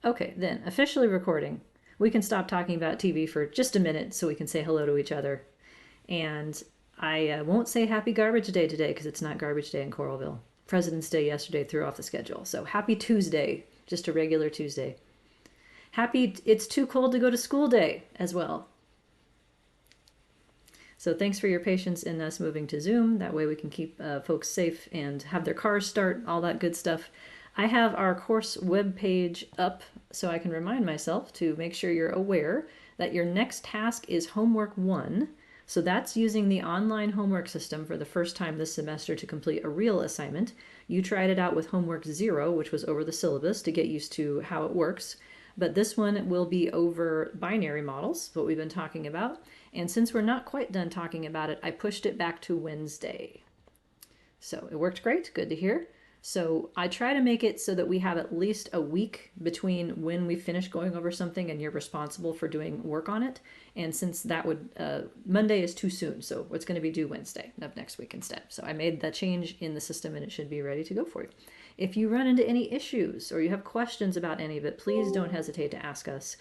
Okay, then officially recording. We can stop talking about TV for just a minute so we can say hello to each other. And I won't say happy garbage day today because it's not garbage day in Coralville. President's Day yesterday threw off the schedule. So happy Tuesday, just a regular Tuesday. Happy it's too cold to go to school day as well. So thanks for your patience in us moving to Zoom. That way we can keep folks safe and have their cars start, all that good stuff. I have our course web page up so I can remind myself to make sure you're aware that your next task is homework 1. So that's using the online homework system for the first time this semester to complete a real assignment. You tried it out with homework 0, which was over the syllabus to get used to how it works. But this one will be over binary models, what we've been talking about. And since we're not quite done talking about it, I pushed it back to Wednesday. So it worked great, good to hear. So I try to make it so that we have at least a week between when we finish going over something and you're responsible for doing work on it. And since that would, Monday is too soon, so it's going to be due Wednesday of next week instead. So I made that change in the system and it should be ready to go for you. If you run into any issues or you have questions about any of it, please don't hesitate to ask us.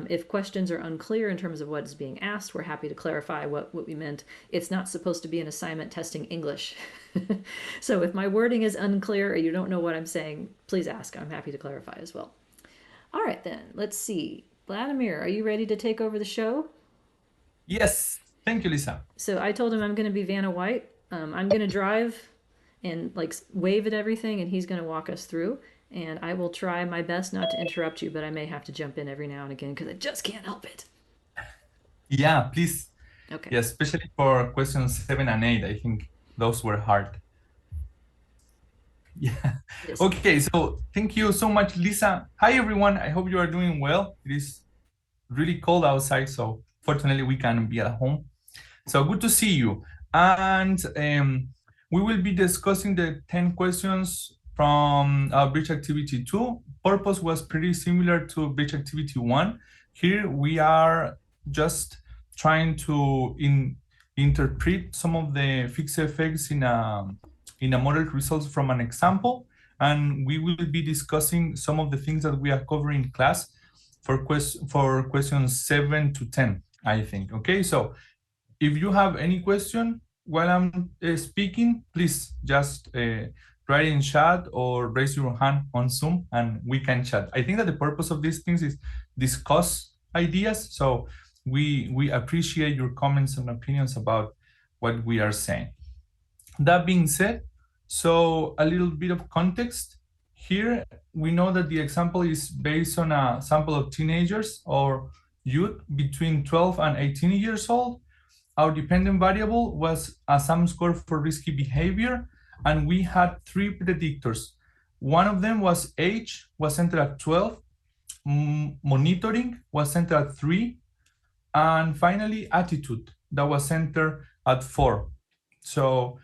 If questions are unclear in terms of what is being asked, we're happy to clarify what we meant. It's not supposed to be an assignment testing English. So if my wording is unclear or you don't know what I'm saying, please ask. I'm happy to clarify as well. All right, then, let's see. Vladimir, are you ready to take over the show? Yes, thank you, Lisa. So I told him I'm going to be Vanna White. I'm going to drive and like wave at everything, and he's going to walk us through. And I will try my best not to interrupt you, but I may have to jump in every now and again because I just can't help it. Yeah, please. Okay. Yeah, especially for questions 7 and 8, I think those were hard. Yeah. Yes. Okay, so thank you so much, Lisa. Hi, everyone. I hope you are doing well. It is really cold outside, so fortunately we can be at home. So good to see you. And we will be discussing the 10 questions from Bridge Activity 2. Purpose was pretty similar to Bridge Activity 1. Here we are just trying to interpret some of the fixed effects in a model results from an example. And we will be discussing some of the things that we are covering in class for questions 7 to 10, I think. Okay, so if you have any question while I'm speaking, please just write in chat or raise your hand on Zoom and we can chat. I think that the purpose of these things is discuss ideas. So we appreciate your comments and opinions about what we are saying. That being said, so a little bit of context. Here, we know that the example is based on a sample of teenagers or youth between 12 and 18 years old. Our dependent variable was a sum score for risky behavior, and we had 3 predictors. One of them was age, was centered at 12, monitoring was centered at 3, and finally attitude, that was centered at 4. So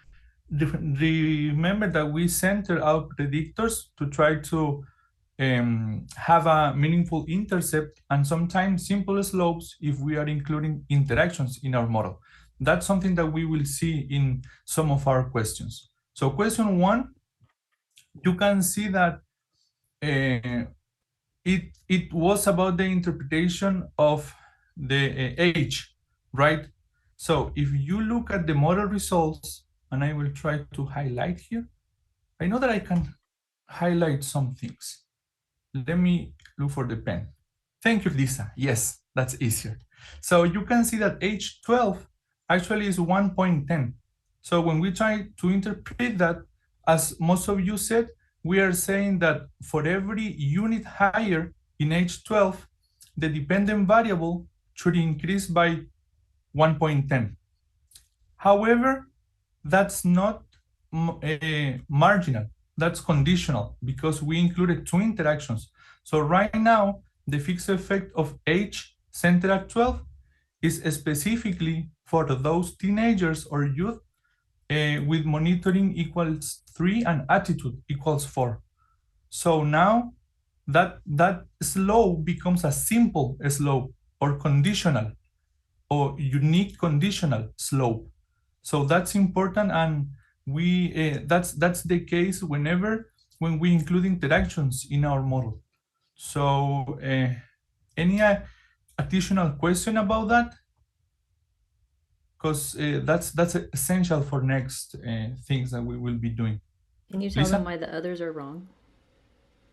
remember that we center our predictors to try to have a meaningful intercept and sometimes simple slopes if we are including interactions in our model. That's something that we will see in some of our questions. So question 1, you can see that it was about the interpretation of the age, right? So if you look at the model results, and I will try to highlight here. I know that I can highlight some things. Let me look for the pen. Thank you, Lisa. Yes, that's easier. So you can see that age 12 actually is 1.10. So when we try to interpret that, as most of you said, we are saying that for every unit higher in age 12, the dependent variable should increase by 1.10. However, that's not marginal, that's conditional because we included 2 interactions. So right now, the fixed effect of age centered at 12 is specifically for those teenagers or youth with monitoring equals 3 and attitude equals 4. So now that slope becomes a simple slope or conditional or unique conditional slope. So that's important, and we that's the case when we include interactions in our model. So any additional question about that? Because that's essential for next things that we will be doing. Can you tell them Lisa? why the others are wrong?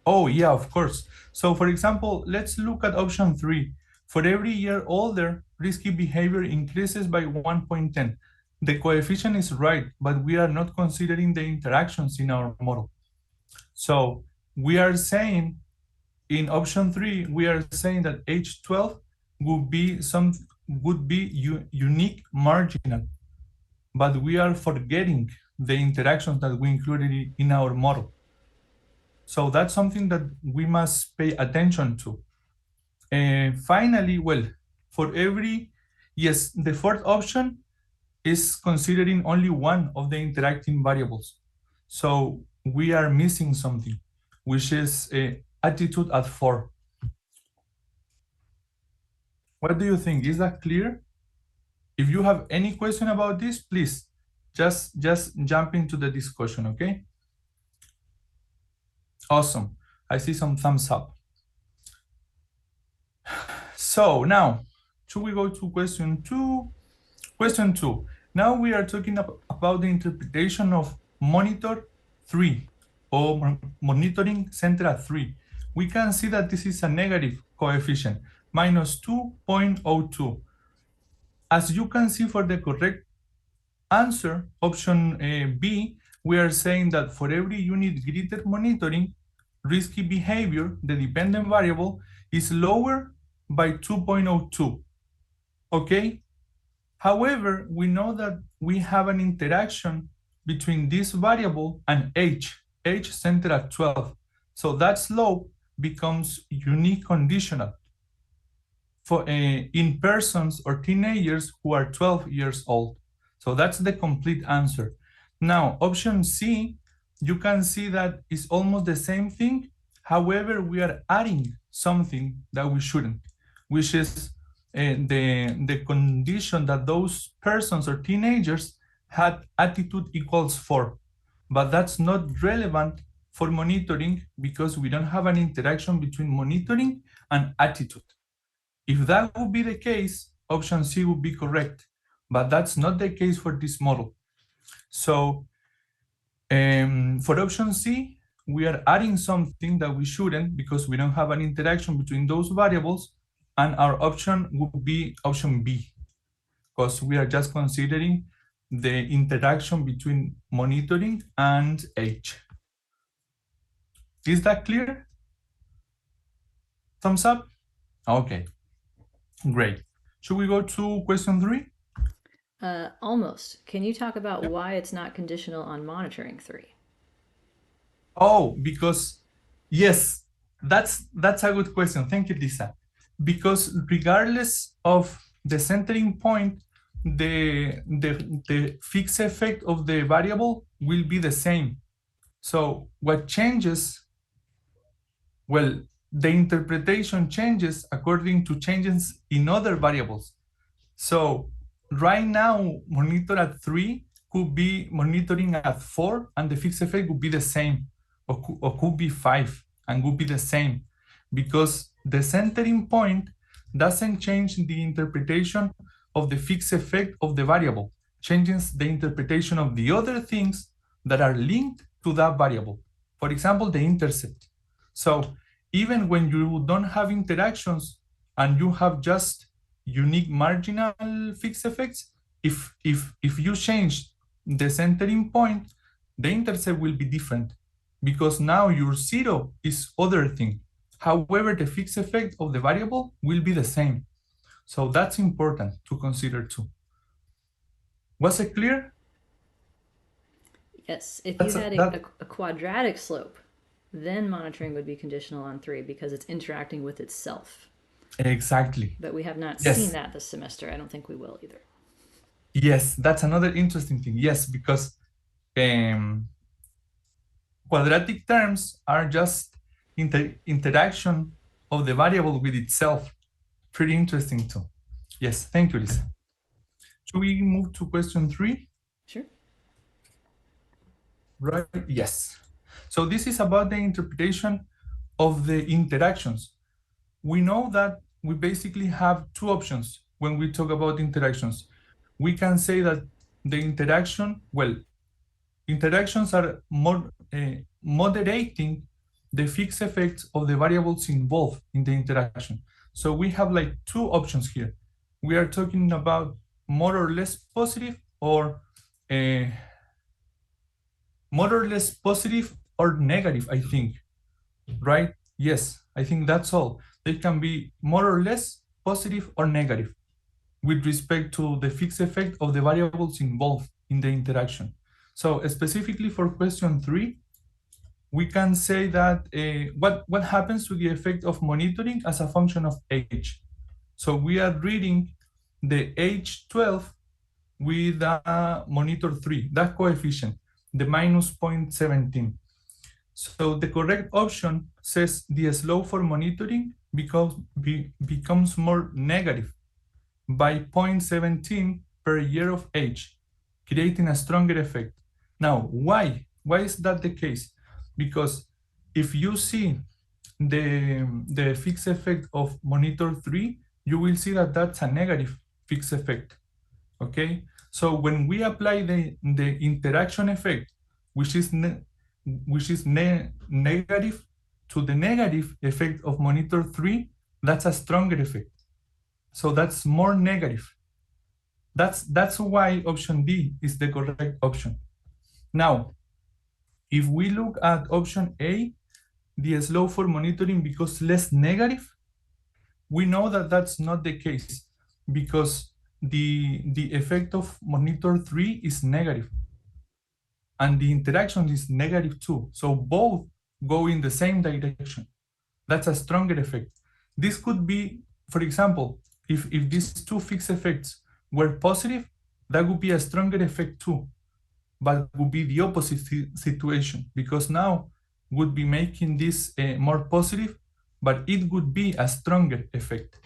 Oh, yeah, of course. So, for example, let's look at option 3. For every year older, risky behavior increases by 1.10. The coefficient is right, but we are not considering the interactions in our model. So, we are saying in option 3, we are saying that age 12 would be unique marginal, but we are forgetting the interactions that we included in our model. So that's something that we must pay attention to. Finally, well, yes, the fourth option is considering only one of the interacting variables. So we are missing something, which is attitude at 4. What do you think? Is that clear? If you have any question about this, please just jump into the discussion, okay? Awesome. I see some thumbs up. So now, should we go to question 2? Question 2. Now we are talking about the interpretation of monitor 3 or monitoring center at 3. We can see that this is a negative coefficient, minus 2.02. As you can see, for the correct answer, option B, we are saying that for every unit greater monitoring, risky behavior, the dependent variable, is lower by 2.02. Okay? However, we know that we have an interaction between this variable and age centered at 12. So that slope becomes unique conditional for in persons or teenagers who are 12 years old. So that's the complete answer. Now, option C, you can see that it's almost the same thing. However, we are adding something that we shouldn't, which is the condition that those persons or teenagers had attitude equals 4. But that's not relevant for monitoring because we don't have an interaction between monitoring and attitude. If that would be the case, option C would be correct, but that's not the case for this model. So for option C, we are adding something that we shouldn't because we don't have an interaction between those variables, and our option would be option B, because we are just considering the interaction between monitoring and age. Is that clear? Thumbs up? Okay, great. Should we go to question 3? Almost. Can you talk about why it's not conditional on monitoring 3? Oh, because yes, that's a good question. Thank you, Lisa. Because regardless of the centering point, the fixed effect of the variable will be the same. So what changes? Well, the interpretation changes according to changes in other variables. So right now, monitor at 3 could be monitoring at 4, and the fixed effect would be the same, or could be 5 and would be the same, because the centering point doesn't change the interpretation of the fixed effect of the variable, changes the interpretation of the other things that are linked to that variable. For example, the intercept. So even when you don't have interactions and you have just unique marginal fixed effects, if you change the centering point, the intercept will be different because now your 0 is other thing. However, the fixed effect of the variable will be the same. So that's important to consider too. Was it clear? Yes. If you had a quadratic slope, then monitoring would be conditional on 3 because it's interacting with itself. Exactly. But we have not Yes. seen that this semester. I don't think we will either. Yes, that's another interesting thing. Yes, because quadratic terms are just interaction of the variable with itself. Pretty interesting too. Yes, thank you, Lisa. Should we move to question 3? Sure. Right, yes. So this is about the interpretation of the interactions. We know that we basically have two options when we talk about interactions. We can say that the interactions are moderating the fixed effects of the variables involved in the interaction. So we have like two options here. We are talking about more or less positive or uh, more or less positive or negative, I think, right? Yes, I think that's all. They can be more or less positive or negative with respect to the fixed effect of the variables involved in the interaction. So specifically for question 3, we can say that what happens to the effect of monitoring as a function of age. So we are reading the age 12 with monitor 3, that coefficient, the minus 0.17. So the correct option says the slope for monitoring becomes more negative by 0.17 per year of age, creating a stronger effect. Now, why? Why is that the case? Because if you see the fixed effect of monitor 3, you will see that that's a negative fixed effect, okay? So when we apply the interaction effect, which is negative to the negative effect of monitor 3, that's a stronger effect. So that's more negative. That's why option D is the correct option. Now, if we look at option A, the slope for monitoring becomes less negative, we know that that's not the case because the effect of monitor 3 is negative and the interaction is negative too. So both go in the same direction. That's a stronger effect. This could be, for example, if these two fixed effects were positive, that would be a stronger effect too, but would be the opposite situation because now would be making this more positive, but it would be a stronger effect.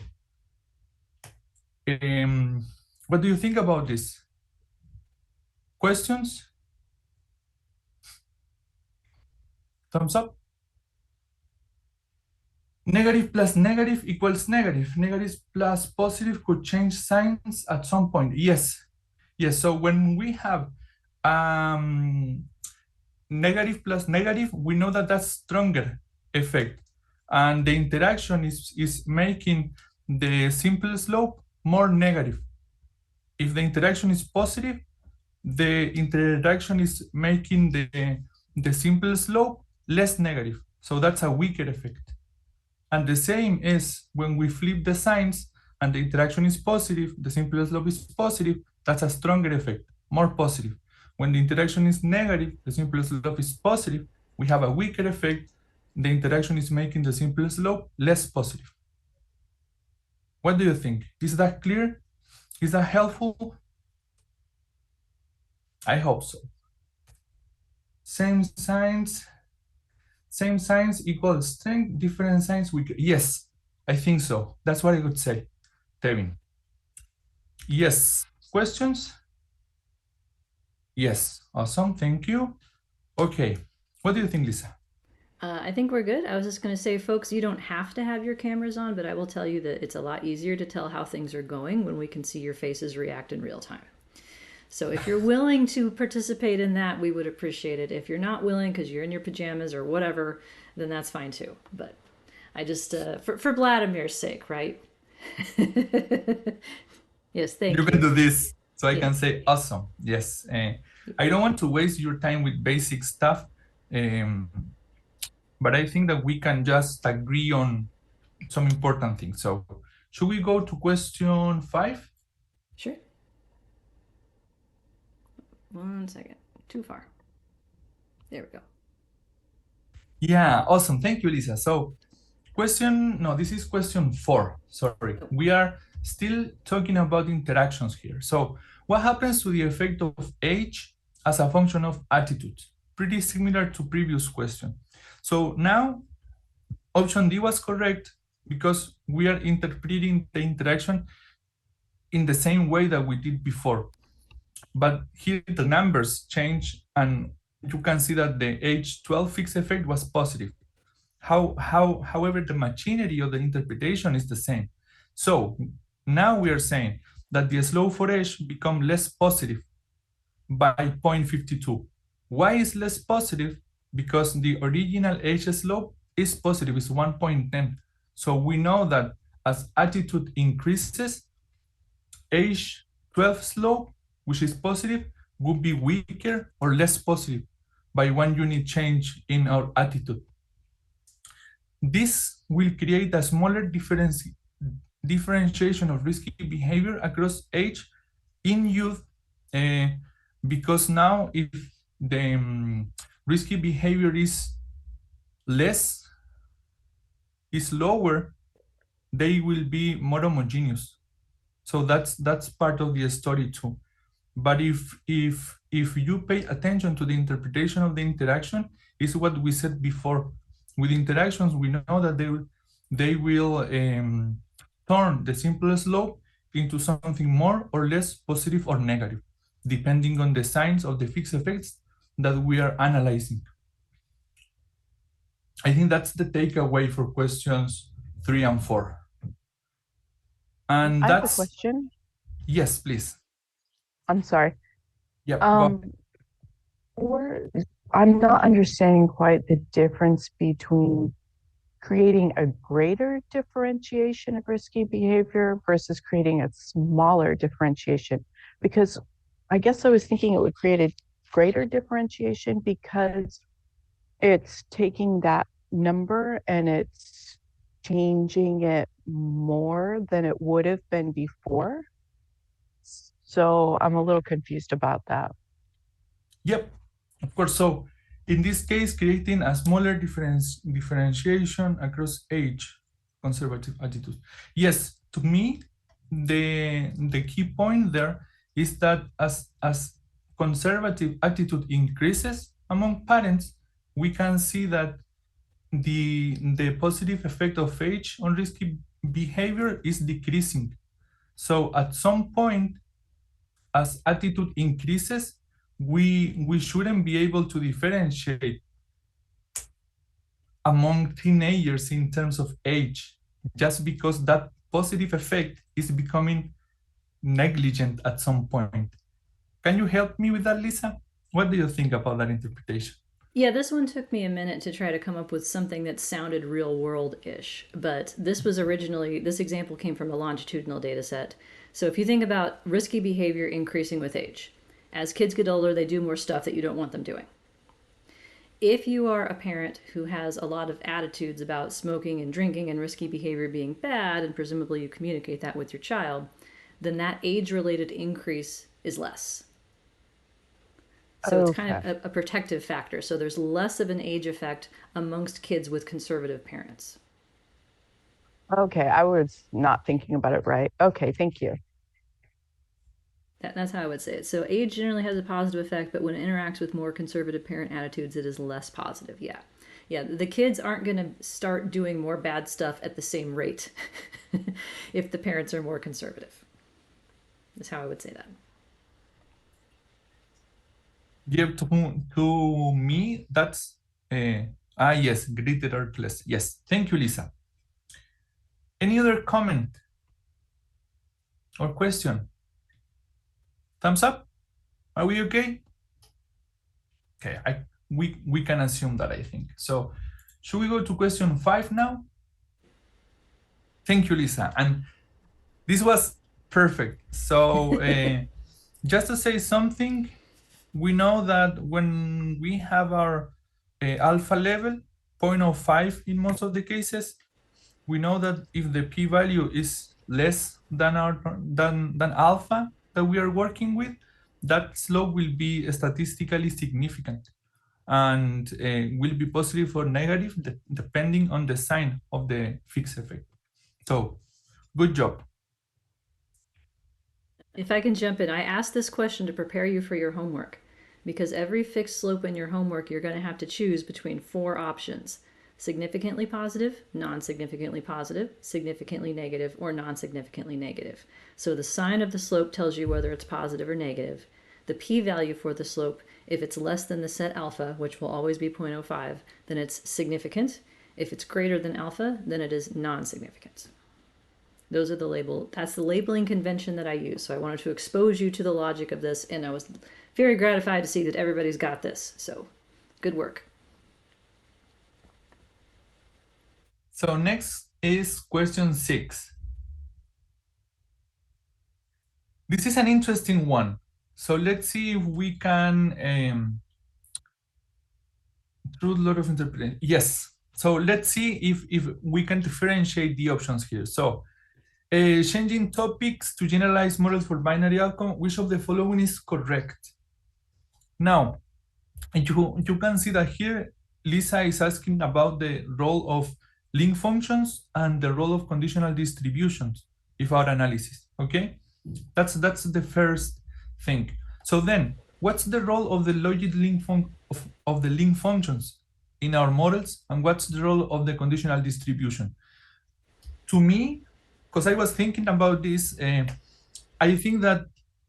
What do you think about this? Questions? Thumbs up? Negative plus negative equals negative. Negative plus positive could change signs at some point. Yes. Yes. So when we have negative plus negative, we know that that's stronger effect. And the interaction is making the simple slope more negative. If the interaction is positive, the interaction is making the simple slope less negative. So that's a weaker effect. And the same is when we flip the signs and the interaction is positive, the simple slope is positive, that's a stronger effect, more positive. When the interaction is negative, the simple slope is positive, we have a weaker effect, the interaction is making the simple slope less positive. What do you think? Is that clear? Is that helpful? I hope so. Same signs equals strength, different signs weaker. Yes, I think so. That's what I would say, Tevin. Yes, questions? Yes, awesome, thank you. Okay, what do you think, Lisa? I think we're good. I was just going to say, folks, you don't have to have your cameras on, but I will tell you that it's a lot easier to tell how things are going when we can see your faces react in real time. So if you're willing to participate in that, we would appreciate it. If you're not willing because you're in your pajamas or whatever, then that's fine too. But I just, for Vladimir's sake, right? Yes, thank you. You can do this, so I can say awesome. Yes, I don't want to waste your time with basic stuff, but I think that we can just agree on some important things. So should we go to question 5? Sure. 1 second. Too far. There we go. Yeah, awesome. Thank you, Lisa. So this is question 4. Sorry. We are still talking about interactions here. So what happens to the effect of age as a function of attitude? Pretty similar to previous question. So now option D was correct because we are interpreting the interaction in the same way that we did before. But here the numbers change and you can see that the age 12 fixed effect was positive. However, the machinery of the interpretation is the same. So now we are saying that the slope for H become less positive by 0.52. Why is less positive? Because the original H slope is positive, it's 1.10. So we know that as attitude increases, H12 slope, which is positive, would be weaker or less positive by 1 unit change in our attitude. This will create a smaller differentiation of risky behavior across age in youth, uh, because now if the risky behavior less, is lower, they will be more homogeneous. So that's part of the story too. But if you pay attention to the interpretation of the interaction, is what we said before. With interactions, we know that they will turn the simple slope into something more or less positive or negative, depending on the signs of the fixed effects that we are analyzing. I think that's the takeaway for questions 3 and 4. And I have a that's, question. yes, please. I'm sorry. Yeah, go. Um, or I'm not understanding quite the difference between creating a greater differentiation of risky behavior versus creating a smaller differentiation. Because I guess I was thinking it would create a greater differentiation because it's taking that number and it's changing it more than it would have been before. So I'm a little confused about that. Yep, of course. So in this case, creating a smaller differentiation across age, conservative attitudes. Yes, to me, the key point there is that as conservative attitude increases among parents, we can see that the positive effect of age on risky behavior is decreasing. So at some point, as attitude increases, we shouldn't be able to differentiate among teenagers in terms of age, just because that positive effect is becoming negligent at some point. Can you help me with that, Lisa? What do you think about that interpretation? Yeah, this one took me a minute to try to come up with something that sounded real world ish, but this example came from a longitudinal data set. So if you think about risky behavior increasing with age, as kids get older, they do more stuff that you don't want them doing. If you are a parent who has a lot of attitudes about smoking and drinking and risky behavior being bad, and presumably you communicate that with your child, then that age related increase is less. So it's kind Okay. of a protective factor. So there's less of an age effect amongst kids with conservative parents. Okay, I was not thinking about it right. Okay, thank you. That's how I would say it. So age generally has a positive effect, but when it interacts with more conservative parent attitudes, it is less positive. Yeah. Yeah, the kids aren't going to start doing more bad stuff at the same rate if the parents are more conservative. That's how I would say that. Yeah, to me, that's yes, greater or less. Yes, thank you, Lisa. Any other comment or question? Thumbs up? Are we okay? Okay, we can assume that, I think. So should we go to question 5 now? Thank you, Lisa. And this was perfect. So just to say something, we know that when we have our alpha level, 0.05 in most of the cases, we know that if the p-value is less than than alpha that we are working with, that slope will be statistically significant and will be positive or negative depending on the sign of the fixed effect. So good job. If I can jump in, I asked this question to prepare you for your homework because every fixed slope in your homework, you're going to have to choose between 4 options: significantly positive, non significantly positive, significantly negative, or non significantly negative. So the sign of the slope tells you whether it's positive or negative. The p value for the slope, if it's less than the set alpha, which will always be 0.05, then it's significant. If it's greater than alpha, then it is non-significant. Those are that's the labeling convention that I use. So I wanted to expose you to the logic of this, and I was very gratified to see that everybody's got this. So good work. So next is question 6. This is an interesting one. So let's see if we can through a lot of interpretation. Yes. So let's see if we can differentiate the options here. So changing topics to generalize models for binary outcome, which of the following is correct? Now, you can see that here, Lisa is asking about the role of link functions and the role of conditional distributions of our analysis, okay? That's the first thing. So then, what's the role of the logic link of the link functions in our models, and what's the role of the conditional distribution? To me, because I was thinking about this, I think that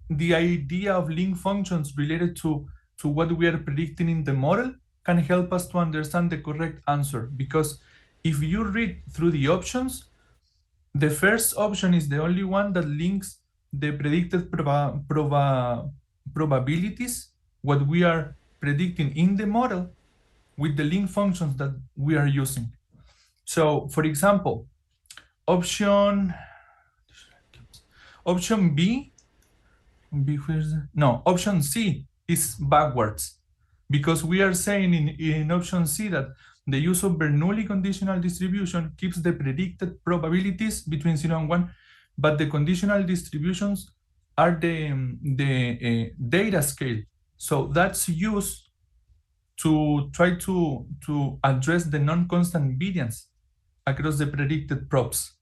the idea of link functions related to what we are predicting in the model can help us to understand the correct answer. Because if you read through the options, the first option is the only one that links the predicted probabilities, what we are predicting in the model, with the link functions that we are using. So, for example, option B, option C is backwards, because we are saying in option C that the use of Bernoulli conditional distribution keeps the predicted probabilities between 0 and 1, but the conditional distributions are the data scale. So that's used to try to address the non-constant variance across the predicted probes.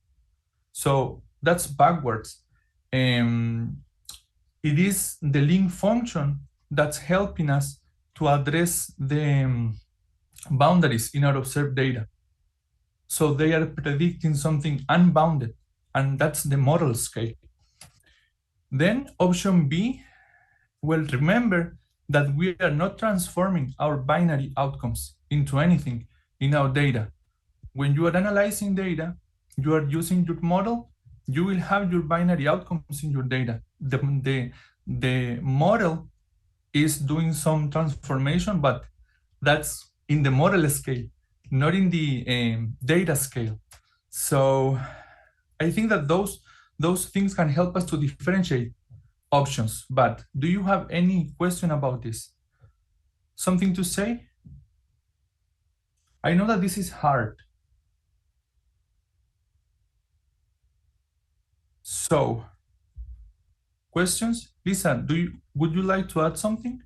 So that's backwards. It is the link function that's helping us to address the boundaries in our observed data. So they are predicting something unbounded, and that's the model scale. Then option B, well, remember that we are not transforming our binary outcomes into anything in our data. When you are analyzing data, you are using your model, you will have your binary outcomes in your data. The model is doing some transformation, but that's in the model scale, not in the data scale. So I think that those things can help us to differentiate options. But do you have any question about this? Something to say? I know that this is hard. So, questions? Lisa, would you like to add something?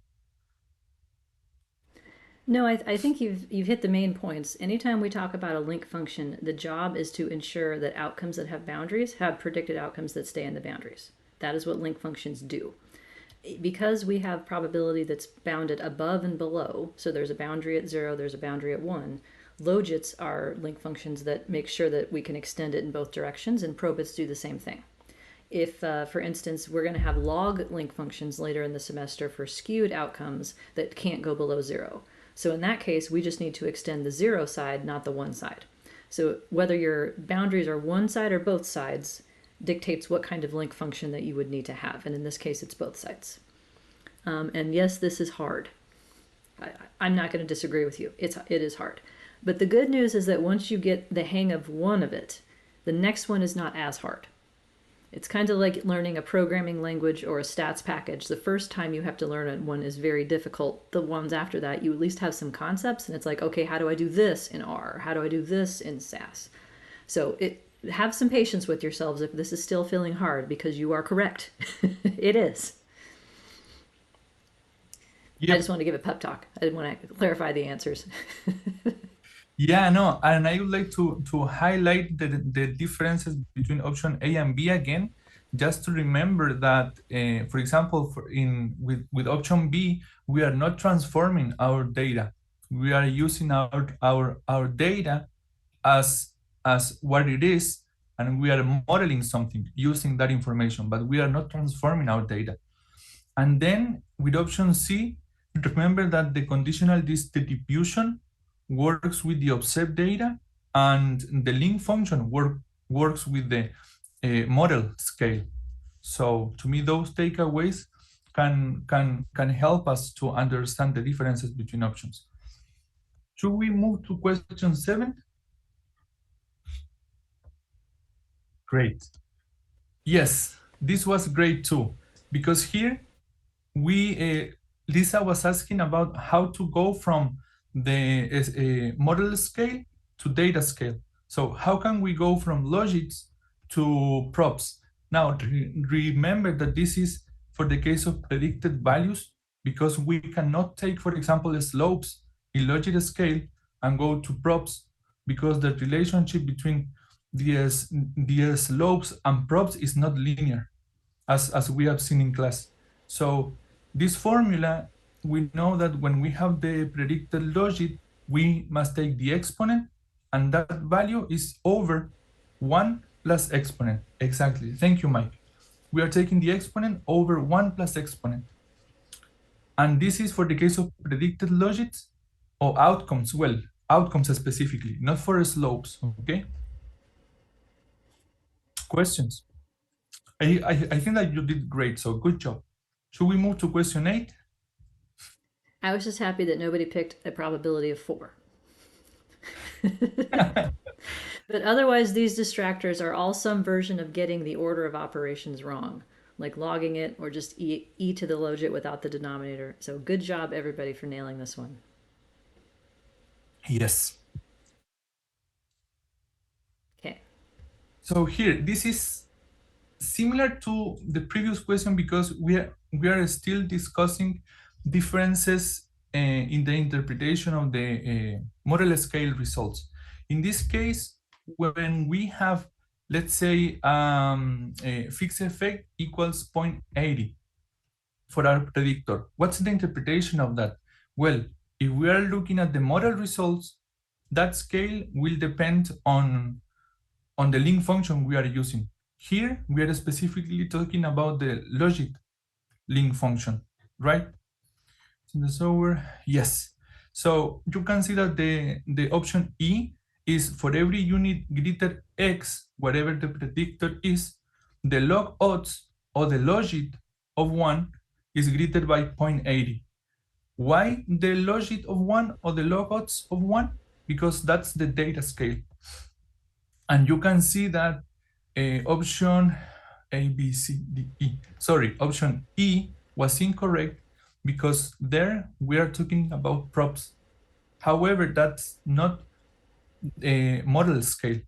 No, I think you've hit the main points. Anytime we talk about a link function, the job is to ensure that outcomes that have boundaries have predicted outcomes that stay in the boundaries. That is what link functions do. Because we have probability that's bounded above and below, so there's a boundary at 0, there's a boundary at 1, logits are link functions that make sure that we can extend it in both directions, and probits do the same thing. If, for instance, we're going to have log link functions later in the semester for skewed outcomes that can't go below 0. So in that case, we just need to extend the 0 side, not the 1 side. So whether your boundaries are one side or both sides dictates what kind of link function that you would need to have. And in this case, it's both sides. And yes, this is hard. I'm not going to disagree with you. It is hard. But the good news is that once you get the hang of one of it, the next one is not as hard. It's kind of like learning a programming language or a stats package. The first time you have to learn one is very difficult. The ones after that, you at least have some concepts, and it's like, okay, how do I do this in R? How do I do this in SAS? So have some patience with yourselves if this is still feeling hard, because you are correct. It is. Yep. I just want to give a pep talk. I didn't want to clarify the answers. Yeah, no, and I would like to highlight the differences between option A and B again, just to remember that, for example, with option B, we are not transforming our data. We are using our data as what it is, and we are modeling something using that information, but we are not transforming our data. And then with option C, remember that the conditional distribution works with the observed data, and the link function works with the model scale. So to me, those takeaways can help us to understand the differences between options. Should we move to question 7? Great. Yes, this was great too, because here Lisa was asking about how to go from the model scale to data scale. So how can we go from logits to props? Now, remember that this is for the case of predicted values, because we cannot take, for example, slopes in logit scale and go to props, because the relationship between the slopes and props is not linear, as we have seen in class. So this formula, we know that when we have the predicted logit, we must take the exponent, and that value is over 1 plus exponent. Exactly. Thank you, Mike. We are taking the exponent over 1 plus exponent. And this is for the case of predicted logits or outcomes. Well, outcomes specifically, not for slopes, okay? Questions? I think that you did great, so good job. Should we move to question 8? I was just happy that nobody picked a probability of 4. But otherwise, these distractors are all some version of getting the order of operations wrong, like logging it or just e to the logit without the denominator. So good job, everybody, for nailing this one. Yes. Okay. So here, this is similar to the previous question, because we are still discussing differences in the interpretation of the model scale results. In this case, when we have, let's say, a fixed effect equals 0.80 for our predictor, what's the interpretation of that? Well, if we are looking at the model results, that scale will depend on the link function we are using. Here, we are specifically talking about the logit link function, right? In the software, yes. So you can see that the option E is for every unit greater X, whatever the predictor is, the log odds or the logit of 1 is greater by 0.80. Why the logit of 1 or the log odds of 1? Because that's the data scale. And you can see that option A, B, C, D, E. Sorry, option E was incorrect, because there we are talking about props. However, that's not a model scale.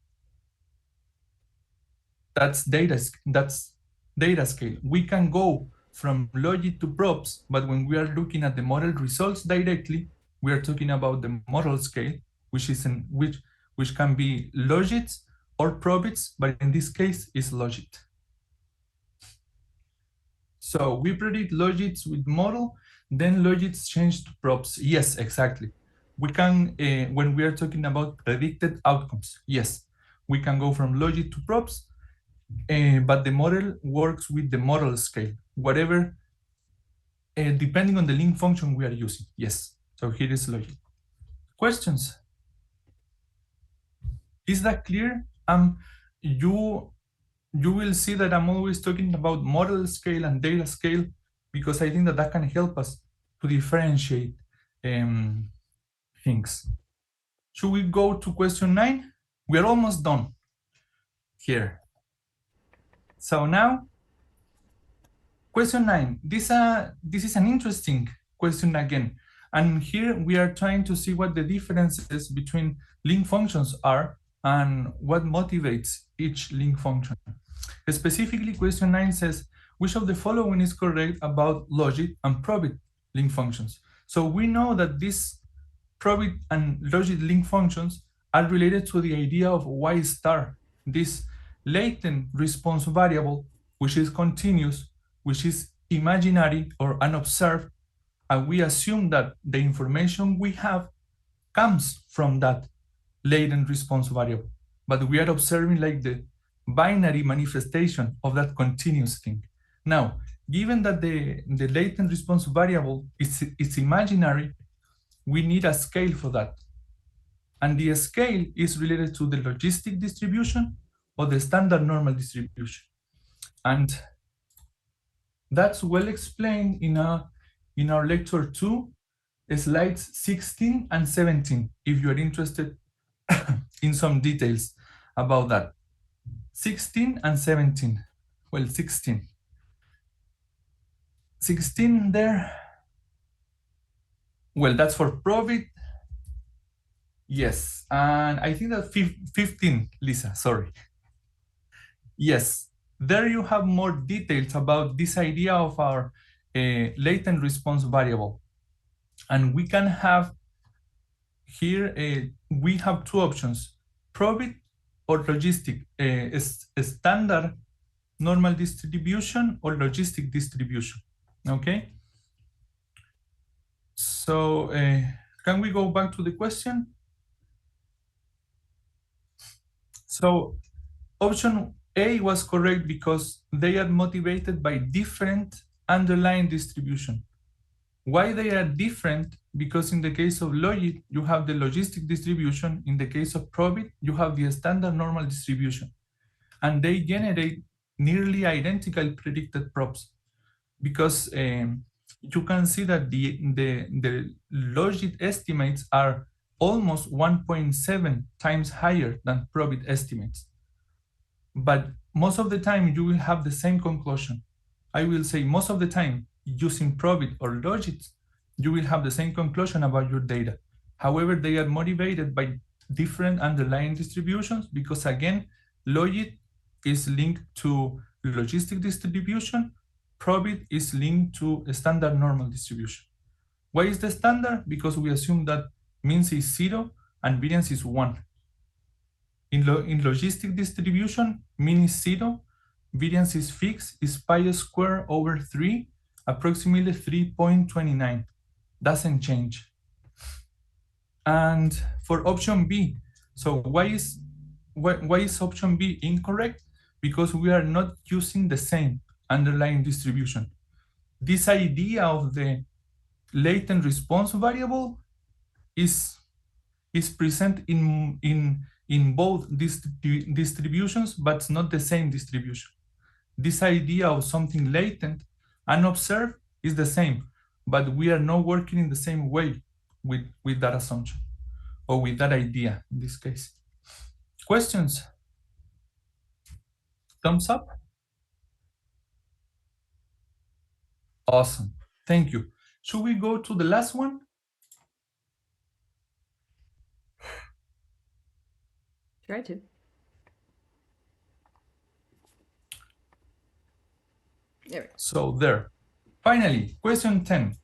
That's data scale. We can go from logit to props, but when we are looking at the model results directly, we are talking about the model scale, which can be logits or probits, but in this case is logit. So we predict logits with model, then logits change to props. Yes, exactly. We can, when we are talking about predicted outcomes, yes, we can go from logit to props, but the model works with the model scale, whatever, depending on the link function we are using. Yes, so here is logit. Questions? Is that clear? You will see that I'm always talking about model scale and data scale, because I think that can help us to differentiate things. Should we go to question 9? We're almost done here. So now, question 9. This is an interesting question again. And here we are trying to see what the differences between link functions are and what motivates each link function. Specifically, question 9 says, which of the following is correct about logit and probit link functions? So we know that these probit and logit link functions are related to the idea of Y star, this latent response variable, which is continuous, which is imaginary or unobserved, and we assume that the information we have comes from that latent response variable. But we are observing like the binary manifestation of that continuous thing. Now, given that the latent response variable is imaginary, we need a scale for that. And the scale is related to the logistic distribution or the standard normal distribution. And that's well explained in our lecture 2, slides 16 and 17, if you're interested in some details about that. 16 and 17. Well, 16. 16 there. Well, that's for profit. Yes, and I think that 15, Lisa, sorry. Yes, there you have more details about this idea of our latent response variable. And we can have here, we have two options, profit or logistic, a standard normal distribution or logistic distribution, okay? So can we go back to the question? So option A was correct because they are motivated by different underlying distribution. Why they are different? Because in the case of logic, you have the logistic distribution. In the case of profit, you have the standard normal distribution. And they generate nearly identical predicted props because you can see that the logit estimates are almost 1.7 times higher than profit estimates. But most of the time you will have the same conclusion. I will say most of the time using profit or logits, you will have the same conclusion about your data. However, they are motivated by different underlying distributions because again, logit is linked to logistic distribution, profit is linked to a standard normal distribution. Why is the standard? Because we assume that means is 0 and variance is 1. In logistic distribution, mean is 0, variance is fixed, is pi squared over 3, approximately 3.29. Doesn't change. And for option B, so why is option B incorrect? Because we are not using the same underlying distribution. This idea of the latent response variable is present in both distributions, but not the same distribution. This idea of something latent, unobserved, is the same, but we are not working in the same way with that assumption, or with that idea in this case. Questions? Thumbs up? Awesome, thank you. Should we go to the last one? Try to. There we go. So there. Finally, question 10.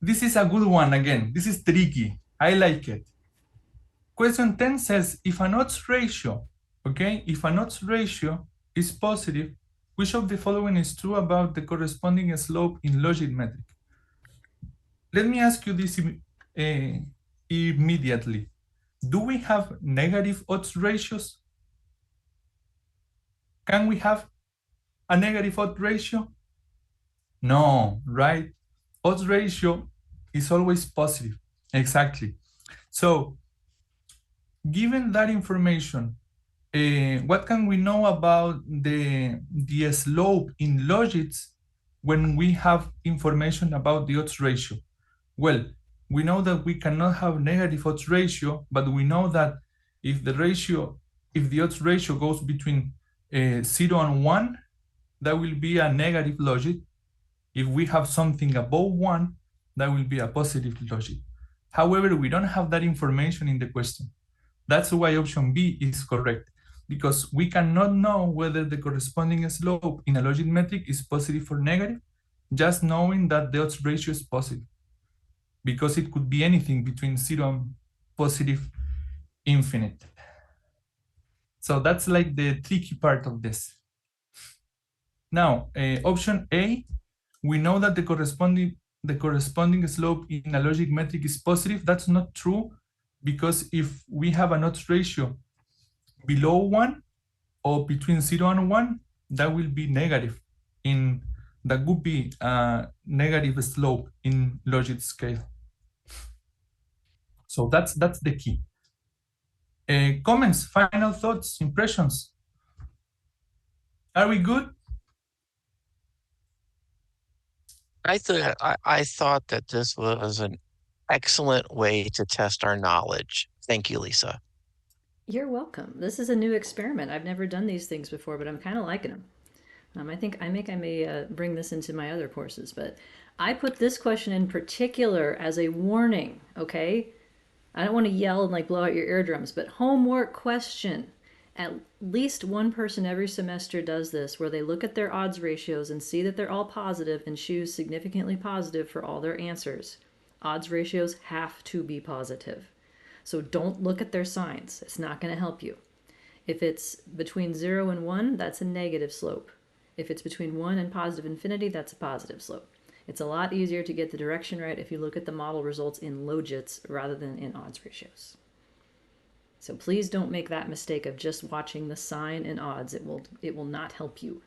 This is a good one again. This is tricky. I like it. Question 10 says, if an odds ratio, okay, if an odds ratio is positive, which of the following is true about the corresponding slope in logit metric? Let me ask you this immediately. Do we have negative odds ratios? Can we have a negative odds ratio? No, right? Odds ratio is always positive. Exactly. So, given that information, what can we know about the slope in logits when we have information about the odds ratio? Well, we know that we cannot have negative odds ratio, but we know that if the odds ratio goes between 0 and 1, that will be a negative logit. If we have something above 1, that will be a positive logit. However, we don't have that information in the question. That's why option B is correct, because we cannot know whether the corresponding slope in a logit metric is positive or negative, just knowing that the odds ratio is positive, because it could be anything between 0 and positive infinite. So that's like the tricky part of this. Now, option A, we know that the corresponding slope in a logic metric is positive. That's not true, because if we have an odds ratio below 1 or between 0 and 1, that will be negative. That would be a negative slope in logit scale. So that's the key. Comments, final thoughts, impressions. Are we good? I thought that this was an excellent way to test our knowledge. Thank you, Lisa. You're welcome. This is a new experiment. I've never done these things before, but I'm kind of liking them. I think I may bring this into my other courses, but I put this question in particular as a warning, okay? I don't want to yell and like blow out your eardrums, but homework question. At least one person every semester does this, where they look at their odds ratios and see that they're all positive and choose significantly positive for all their answers. Odds ratios have to be positive. So don't look at their signs. It's not going to help you. If it's between 0 and 1, that's a negative slope. If it's between 1 and positive infinity, that's a positive slope. It's a lot easier to get the direction right if you look at the model results in logits rather than in odds ratios. So please don't make that mistake of just watching the sign and odds. It will not help you.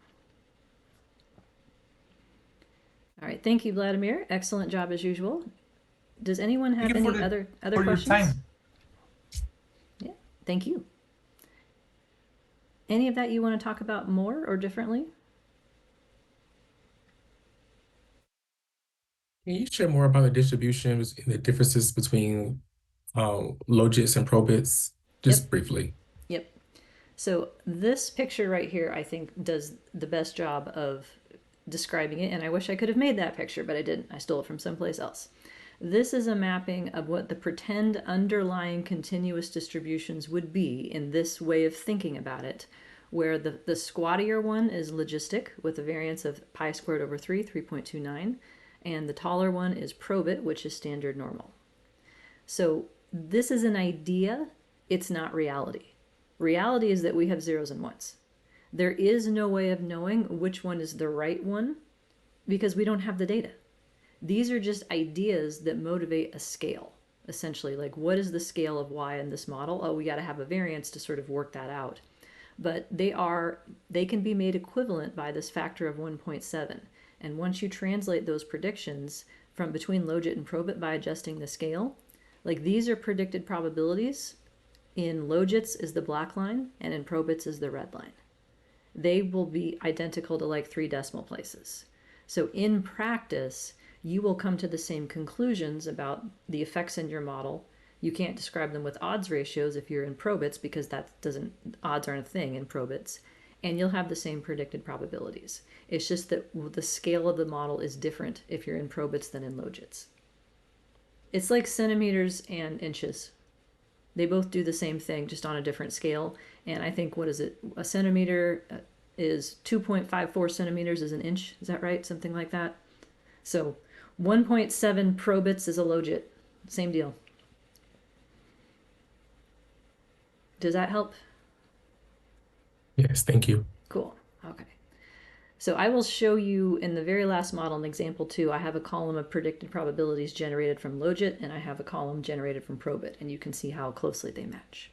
All right, thank you, Vladimir. Excellent job as usual. Does anyone have any other questions? Your time. Yeah, thank you. Any of that you want to talk about more or differently? Can you share more about the distributions and the differences between logits and probits, just briefly? Yep. So this picture right here, I think, does the best job of describing it, and I wish I could have made that picture, but I didn't. I stole it from someplace else. This is a mapping of what the pretend underlying continuous distributions would be in this way of thinking about it, where the squattier one is logistic with a variance of pi squared over 3, 3.29, and the taller one is probit, which is standard normal. So this is an idea, it's not reality. Reality is that we have zeros and ones. There is no way of knowing which one is the right one because we don't have the data. These are just ideas that motivate a scale, essentially. Like, what is the scale of y in this model? Oh, we got to have a variance to sort of work that out. But they can be made equivalent by this factor of 1.7. And once you translate those predictions from between logit and probit by adjusting the scale, like these are predicted probabilities. In logits is the black line, and in probits is the red line. They will be identical to like 3 decimal places. So in practice, you will come to the same conclusions about the effects in your model. You can't describe them with odds ratios if you're in probits because odds aren't a thing in probits. And you'll have the same predicted probabilities. It's just that the scale of the model is different if you're in probits than in logits. It's like centimeters and inches. They both do the same thing, just on a different scale. And I think, what is it? A centimeter is 2.54 centimeters is an inch. Is that right? Something like that. So 1.7 probits is a logit. Same deal. Does that help? Yes, thank you. Cool. Okay. So I will show you in the very last model in example 2, I have a column of predicted probabilities generated from logit, and I have a column generated from probit, and you can see how closely they match.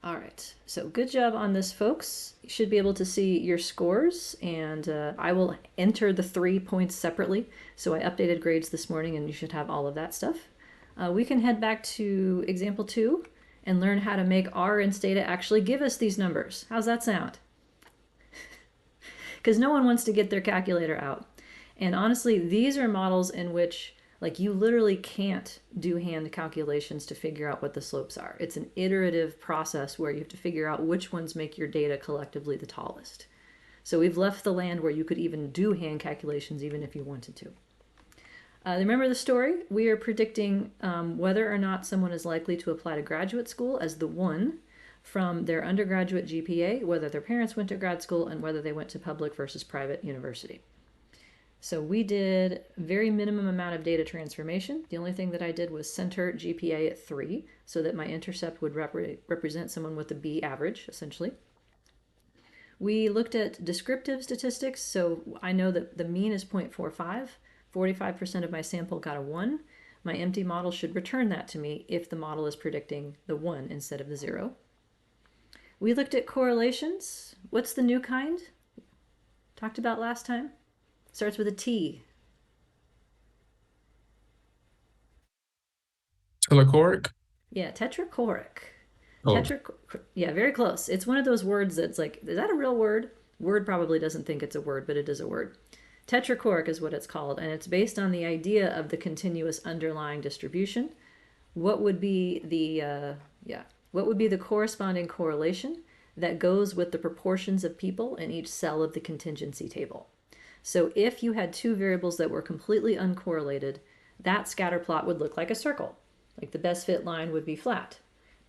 All right, so good job on this, folks. You should be able to see your scores, and I will enter the 3 points separately. So I updated grades this morning, and you should have all of that stuff. We can head back to example 2 and learn how to make R and Stata actually give us these numbers. How's that sound? Because no one wants to get their calculator out. And honestly, these are models in which like you literally can't do hand calculations to figure out what the slopes are. It's an iterative process where you have to figure out which ones make your data collectively the tallest. So we've left the land where you could even do hand calculations even if you wanted to. Remember the story? We are predicting whether or not someone is likely to apply to graduate school as the one from their undergraduate GPA, whether their parents went to grad school, and whether they went to public versus private university. So we did very minimum amount of data transformation. The only thing that I did was center GPA at 3 so that my intercept would represent someone with a B average, essentially. We looked at descriptive statistics. So I know that the mean is 0.45. 45% of my sample got a 1. My empty model should return that to me if the model is predicting the 1 instead of the 0. We looked at correlations. What's the new kind? Talked about last time. Starts with a T. Telechoric? Yeah, tetrachoric. Oh, Yeah, very close. It's one of those words that's like, is that a real word? Word probably doesn't think it's a word, but it is a word. Tetrachoric is what it's called, and it's based on the idea of the continuous underlying distribution. What would be the what would be the corresponding correlation that goes with the proportions of people in each cell of the contingency table? So if you had two variables that were completely uncorrelated, that scatter plot would look like a circle. Like the best fit line would be flat.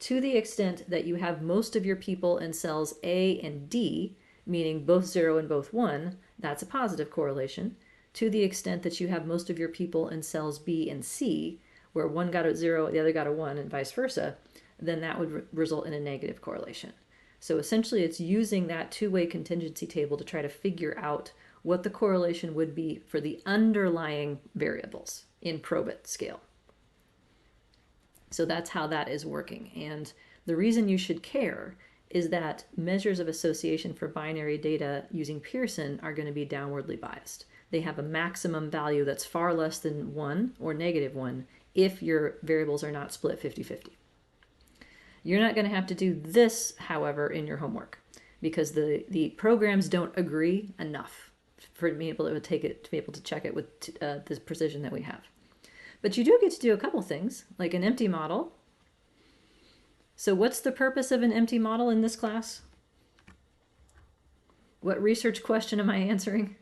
To the extent that you have most of your people in cells A and D, meaning both 0 and both 1, that's a positive correlation. To the extent that you have most of your people in cells B and C, where one got a 0, the other got a 1, and vice versa, then that would result in a negative correlation. So essentially, it's using that two-way contingency table to try to figure out what the correlation would be for the underlying variables in probit scale. So that's how that is working. And the reason you should care is that measures of association for binary data using Pearson are going to be downwardly biased. They have a maximum value that's far less than 1 or negative 1 if your variables are not split 50-50. You're not going to have to do this, however, in your homework because the programs don't agree enough for me able to take it to be able to check it with the precision that we have. But you do get to do a couple things, like an empty model. So what's the purpose of an empty model in this class? What research question am I answering?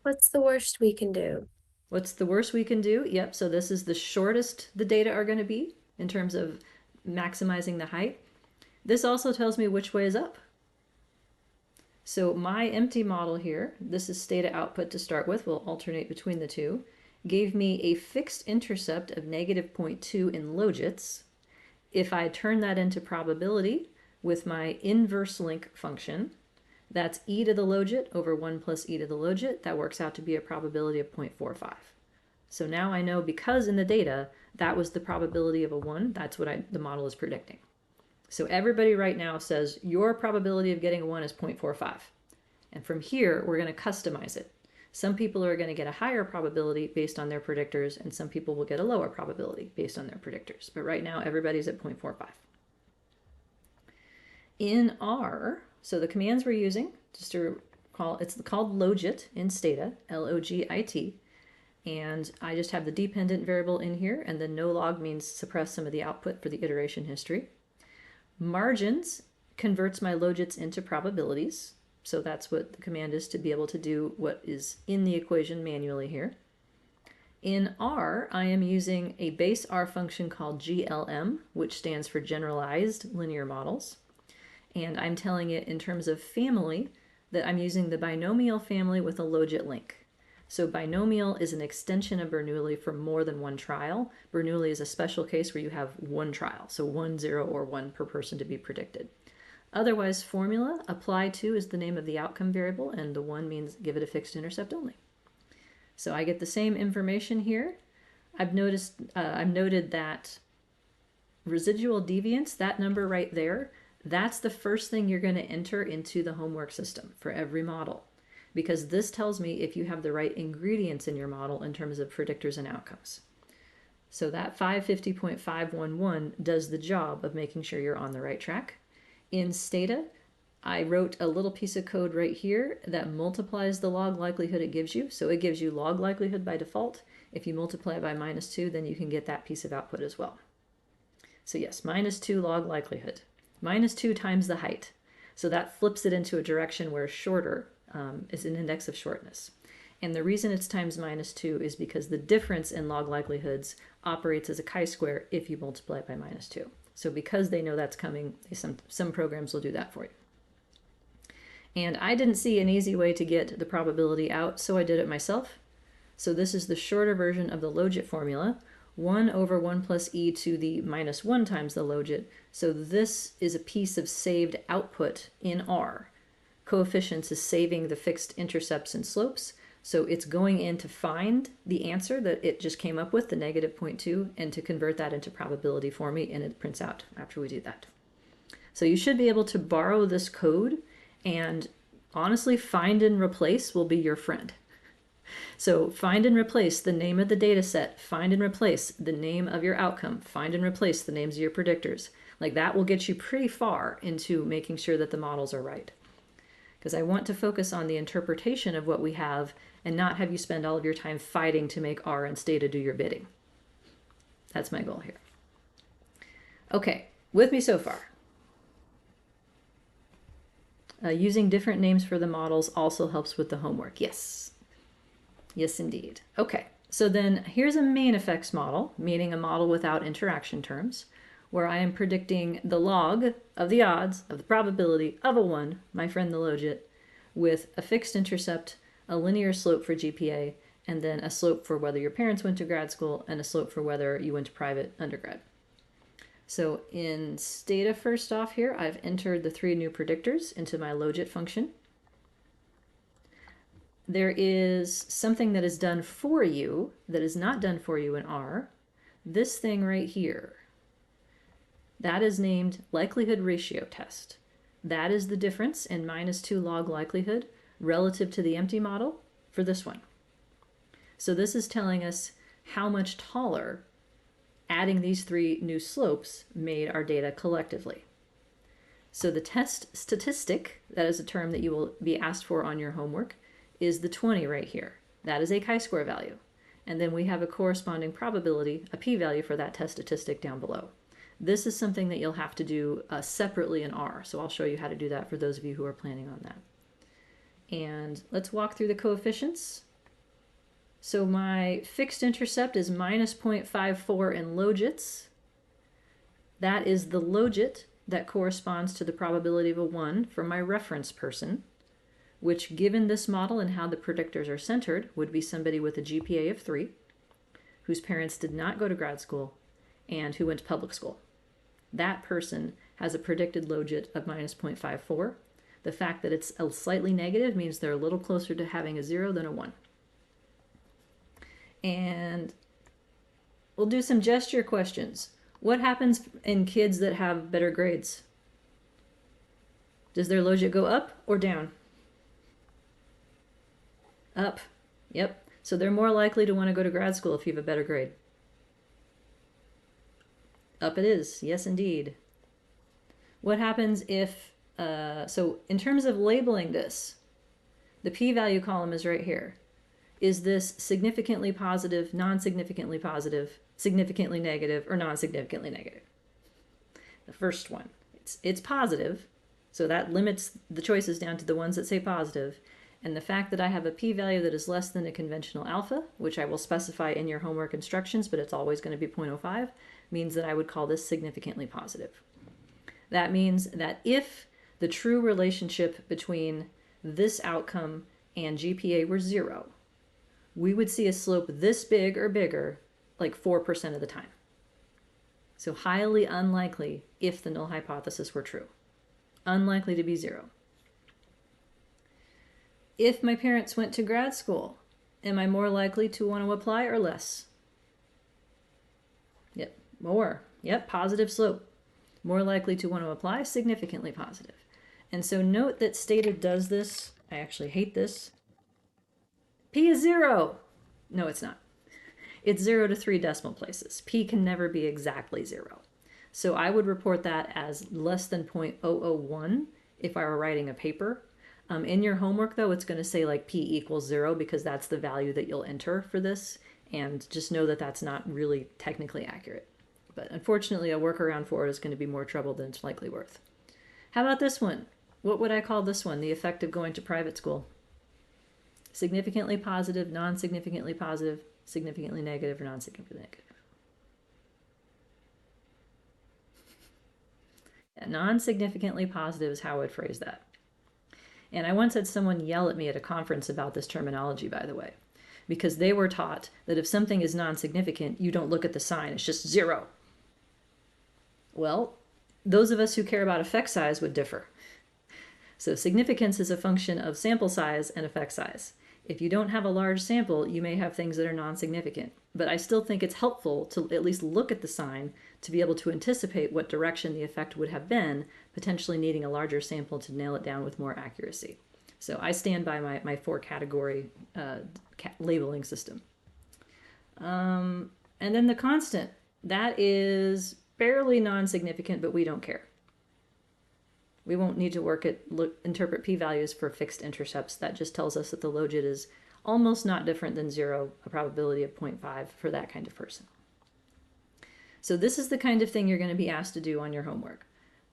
What's the worst we can do? What's the worst we can do? Yep, so this is the shortest the data are going to be in terms of maximizing the height. This also tells me which way is up. So my empty model here, this is data output to start with, we'll alternate between the two, gave me a fixed intercept of negative 0.2 in logits. If I turn that into probability with my inverse link function, that's e to the logit over 1 plus e to the logit. That works out to be a probability of 0.45. So now I know because in the data, that was the probability of a 1. That's what the model is predicting. So everybody right now says your probability of getting a 1 is 0.45. And from here, we're going to customize it. Some people are going to get a higher probability based on their predictors, and some people will get a lower probability based on their predictors. But right now, everybody's at 0.45. In R, so the commands we're using, just to recall, it's called logit in Stata, L-O-G-I-T. And I just have the dependent variable in here, and then no log means suppress some of the output for the iteration history. Margins converts my logits into probabilities. So that's what the command is to be able to do what is in the equation manually here. In R, I am using a base R function called GLM, which stands for generalized linear models. And I'm telling it in terms of family that I'm using the binomial family with a logit link. So binomial is an extension of Bernoulli for more than one trial. Bernoulli is a special case where you have one trial, so 1, 0, or 1 per person to be predicted. Otherwise, formula, apply to is the name of the outcome variable, and the 1 means give it a fixed intercept only. So I get the same information here. I've noted that residual deviance, that number right there, that's the first thing you're going to enter into the homework system for every model, because this tells me if you have the right ingredients in your model in terms of predictors and outcomes. So that 550.511 does the job of making sure you're on the right track. In Stata, I wrote a little piece of code right here that multiplies the log likelihood it gives you. So it gives you log likelihood by default. If you multiply by -2, then you can get that piece of output as well. So yes, -2 log likelihood. -2 times the height. So that flips it into a direction where shorter is an index of shortness. And the reason it's times -2 is because the difference in log likelihoods operates as a chi-square if you multiply it by -2. So because they know that's coming, some programs will do that for you. And I didn't see an easy way to get the probability out, so I did it myself. So this is the shorter version of the logit formula, 1 over 1 plus e to the -1 times the logit. So this is a piece of saved output in R. Coefficients is saving the fixed intercepts and slopes. So it's going in to find the answer that it just came up with, the -0.2, and to convert that into probability for me, and it prints out after we do that. So you should be able to borrow this code, and honestly, find and replace will be your friend. So find and replace the name of the data set, find and replace the name of your outcome, find and replace the names of your predictors. Like that will get you pretty far into making sure that the models are right. Because I want to focus on the interpretation of what we have and not have you spend all of your time fighting to make R and Stata do your bidding. That's my goal here. Okay, with me so far. Using different names for the models also helps with the homework. Yes. Yes, indeed. Okay, so then here's a main effects model, meaning a model without interaction terms, where I am predicting the log of the odds of the probability of a 1, my friend the logit, with a fixed intercept, a linear slope for GPA, and then a slope for whether your parents went to grad school and a slope for whether you went to private undergrad. So in Stata, first off here, I've entered the 3 new predictors into my logit function. There is something that is done for you that is not done for you in R. This thing right here, that is named likelihood ratio test. That is the difference in -2 log likelihood relative to the empty model for this one. So this is telling us how much taller adding these 3 new slopes made our data collectively. So the test statistic, that is a term that you will be asked for on your homework, is the 20 right here. That is a chi-square value. And then we have a corresponding probability, a p-value for that test statistic down below. This is something that you'll have to do separately in R. So I'll show you how to do that for those of you who are planning on that. And let's walk through the coefficients. So my fixed intercept is -0.54 in logits. That is the logit that corresponds to the probability of a 1 for my reference person, which given this model and how the predictors are centered would be somebody with a GPA of 3, whose parents did not go to grad school, and who went to public school. That person has a predicted logit of -0.54. The fact that it's a slightly negative means they're a little closer to having a 0 than a 1. And we'll do some gesture questions. What happens in kids that have better grades? Does their logit go up or down? Up. Yep. So they're more likely to want to go to grad school if you have a better grade. Up it is. Yes, indeed. What happens if, so in terms of labeling this, the p-value column is right here. Is this significantly positive, non-significantly positive, significantly negative, or non-significantly negative? The first one, it's positive, so that limits the choices down to the ones that say positive. And the fact that I have a p-value that is less than a conventional alpha, which I will specify in your homework instructions, but it's always going to be 0.05, means that I would call this significantly positive. That means that if the true relationship between this outcome and GPA were 0, we would see a slope this big or bigger like 4% of the time. So highly unlikely if the null hypothesis were true. Unlikely to be 0. If my parents went to grad school, am I more likely to want to apply or less? Yep, more. Yep, positive slope. More likely to want to apply, significantly positive. And so note that Stata does this. I actually hate this. P is 0. No, it's not. It's 0 to 3 decimal places. P can never be exactly 0. So I would report that as less than 0.001 if I were writing a paper. In your homework, though, it's going to say like P equals 0 because that's the value that you'll enter for this. And just know that that's not really technically accurate. But unfortunately, a workaround for it is going to be more trouble than it's likely worth. How about this one? What would I call this one? The effect of going to private school. Significantly positive, non-significantly positive, significantly negative, or non-significantly negative. Yeah, non-significantly positive is how I would phrase that. And I once had someone yell at me at a conference about this terminology, by the way, because they were taught that if something is non-significant, you don't look at the sign, it's just 0. Well, those of us who care about effect size would differ. So significance is a function of sample size and effect size. If you don't have a large sample, you may have things that are non-significant. But I still think it's helpful to at least look at the sign to be able to anticipate what direction the effect would have been, potentially needing a larger sample to nail it down with more accuracy. So I stand by my 4-category labeling system. And then the constant, that is barely non-significant, but we don't care. We won't need to interpret p-values for fixed intercepts. That just tells us that the logit is almost not different than 0, a probability of 0.5 for that kind of person. So this is the kind of thing you're going to be asked to do on your homework.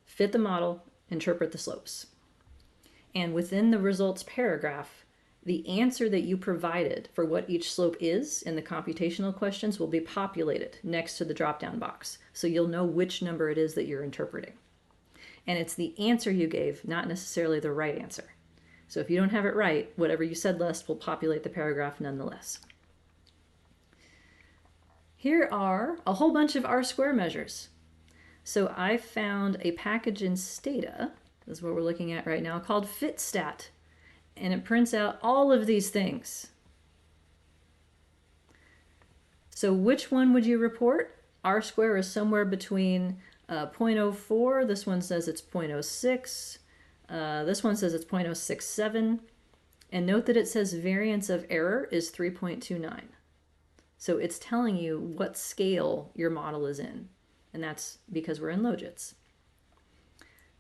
Fit the model, interpret the slopes. And within the results paragraph, the answer that you provided for what each slope is in the computational questions will be populated next to the drop-down box. So you'll know which number it is that you're interpreting. And it's the answer you gave, not necessarily the right answer. So if you don't have it right, whatever you said last will populate the paragraph nonetheless. Here are a whole bunch of R-square measures. So I found a package in Stata, this is what we're looking at right now, called FitStat. And it prints out all of these things. So which one would you report? R-square is somewhere between 0.04, this one says it's 0.06, this one says it's 0.067, and note that it says variance of error is 3.29. So it's telling you what scale your model is in, and that's because we're in logits.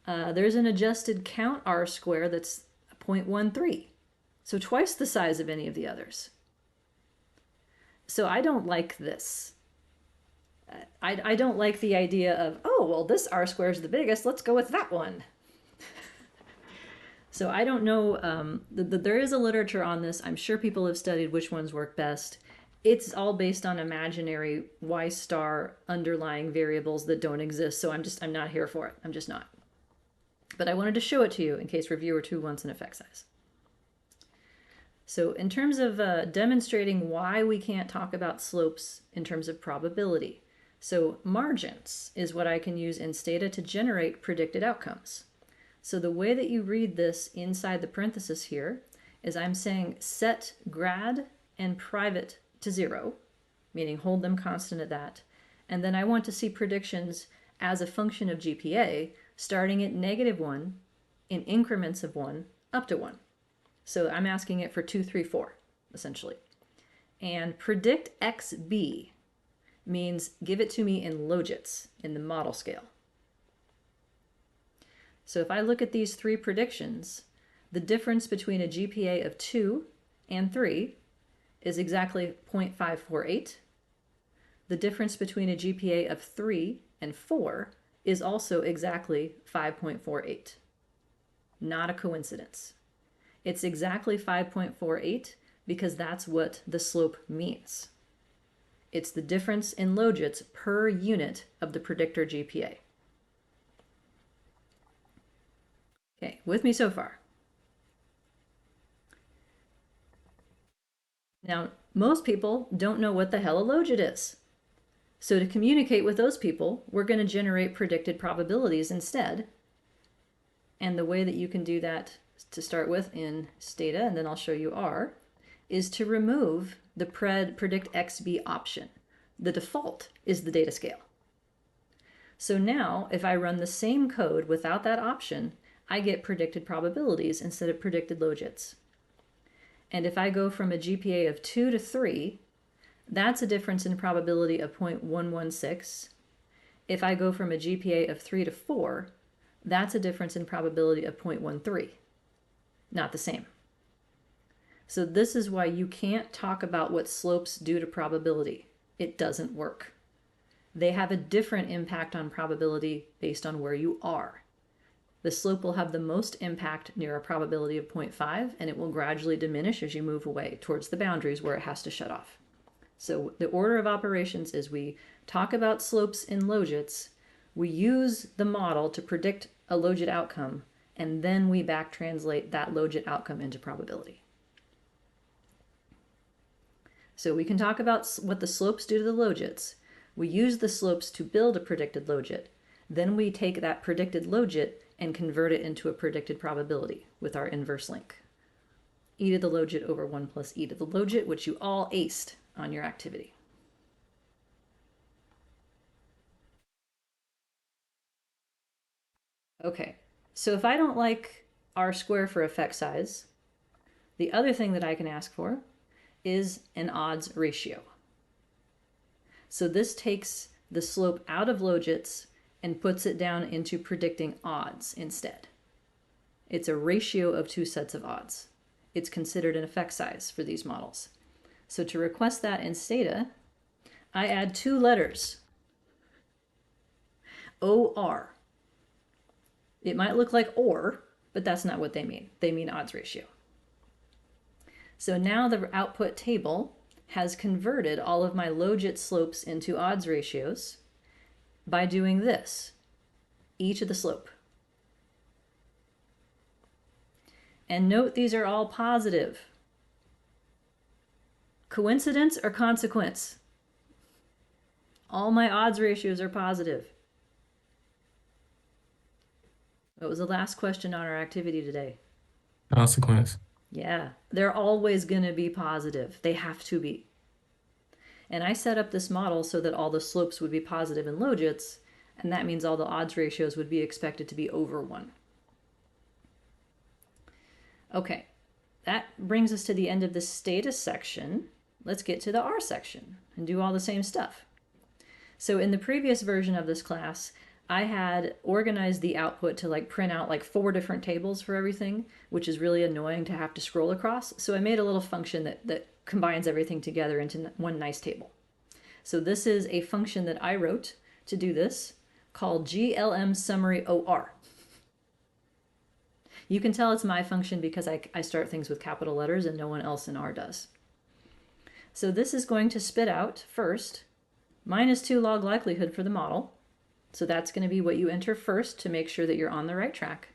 There's an adjusted count R-square that's 0.13, so twice the size of any of the others. So I don't like this. I don't like the idea of, oh, well, this R-square is the biggest, let's go with that one. So I don't know, there is a literature on this. I'm sure people have studied which ones work best. It's all based on imaginary Y star underlying variables that don't exist, so I'm not here for it. I'm just not. But I wanted to show it to you in case reviewer 2 wants an effect size. So in terms of demonstrating why we can't talk about slopes in terms of probability, so margins is what I can use in Stata to generate predicted outcomes. So the way that you read this inside the parenthesis here is I'm saying set grad and private to 0, meaning hold them constant at that. And then I want to see predictions as a function of GPA starting at -1 in increments of 1 up to 1. So I'm asking it for 2, 3, 4, essentially. And predict XB means give it to me in logits, in the model scale. So if I look at these 3 predictions, the difference between a GPA of 2 and 3 is exactly 0.548. The difference between a GPA of 3 and 4 is also exactly 5.48. Not a coincidence. It's exactly 5.48 because that's what the slope means. It's the difference in logits per unit of the predictor GPA. Okay, with me so far? Now, most people don't know what the hell a logit is. So to communicate with those people, we're going to generate predicted probabilities instead. And the way that you can do that to start with in Stata, and then I'll show you R, is to remove the predict XB option. The default is the data scale. So now, if I run the same code without that option, I get predicted probabilities instead of predicted logits. And if I go from a GPA of 2 to 3, that's a difference in probability of 0.116. If I go from a GPA of 3 to 4, that's a difference in probability of 0.13. Not the same. So this is why you can't talk about what slopes do to probability. It doesn't work. They have a different impact on probability based on where you are. The slope will have the most impact near a probability of 0.5, and it will gradually diminish as you move away towards the boundaries where it has to shut off. So the order of operations is we talk about slopes in logits, we use the model to predict a logit outcome, and then we back translate that logit outcome into probability. So we can talk about what the slopes do to the logits. We use the slopes to build a predicted logit. Then we take that predicted logit and convert it into a predicted probability with our inverse link. E to the logit over 1 plus e to the logit, which you all aced on your activity. Okay, so if I don't like R square for effect size, The other thing that I can ask for is an odds ratio. So this takes the slope out of logits and puts it down into predicting odds instead. It's a ratio of two sets of odds. It's considered an effect size for these models. So to request that in Stata, I add two letters, OR. It might look like OR, but that's not what they mean. They mean odds ratio. So now the output table has converted all of my logit slopes into odds ratios by doing this, e to the slope. And note these are all positive. Coincidence or consequence? All my odds ratios are positive. What was the last question on our activity today? Consequence. Yeah, they're always going to be positive. They have to be. And I set up this model so that all the slopes would be positive in logits, and that means all the odds ratios would be expected to be over 1. Okay, that brings us to the end of the status section. Let's get to the R section and do all the same stuff. So in the previous version of this class, I had organized the output to print out 4 different tables for everything, which is really annoying to have to scroll across. So I made a little function that combines everything together into one nice table. So this is a function that I wrote to do this called GLM summary OR. You can tell it's my function because I start things with capital letters and no one else in R does. So this is going to spit out first -2 log likelihood for the model. So that's going to be what you enter first to make sure that you're on the right track.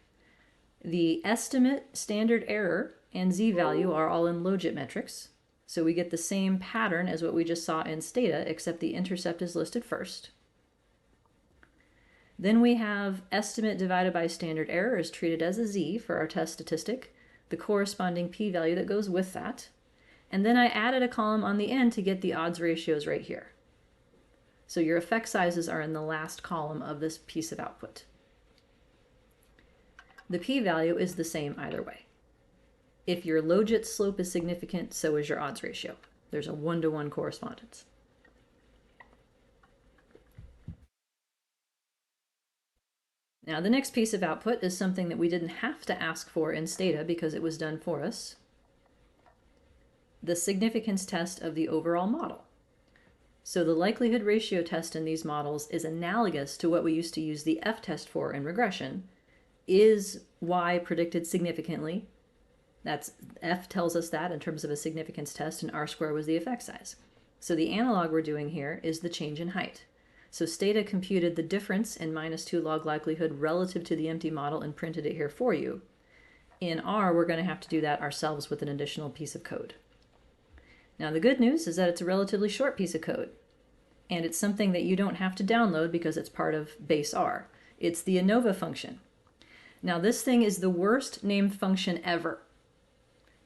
The estimate, standard error, and z-value are all in logit metrics. So we get the same pattern as what we just saw in Stata, except the intercept is listed first. Then we have estimate divided by standard error is treated as a z for our test statistic, the corresponding p-value that goes with that. And then I added a column on the end to get the odds ratios right here. So your effect sizes are in the last column of this piece of output. The p-value is the same either way. If your logit slope is significant, so is your odds ratio. There's a 1-to-1 correspondence. Now the next piece of output is something that we didn't have to ask for in Stata because it was done for us. The significance test of the overall model. So the likelihood ratio test in these models is analogous to what we used to use the F-test for in regression. Is Y predicted significantly? That's F tells us that in terms of a significance test, and R² was the effect size. So the analog we're doing here is the change in height. So Stata computed the difference in -2 log likelihood relative to the empty model and printed it here for you. In R, we're going to have to do that ourselves with an additional piece of code. Now the good news is that it's a relatively short piece of code, and it's something that you don't have to download because it's part of base R. It's the ANOVA function. Now this thing is the worst named function ever,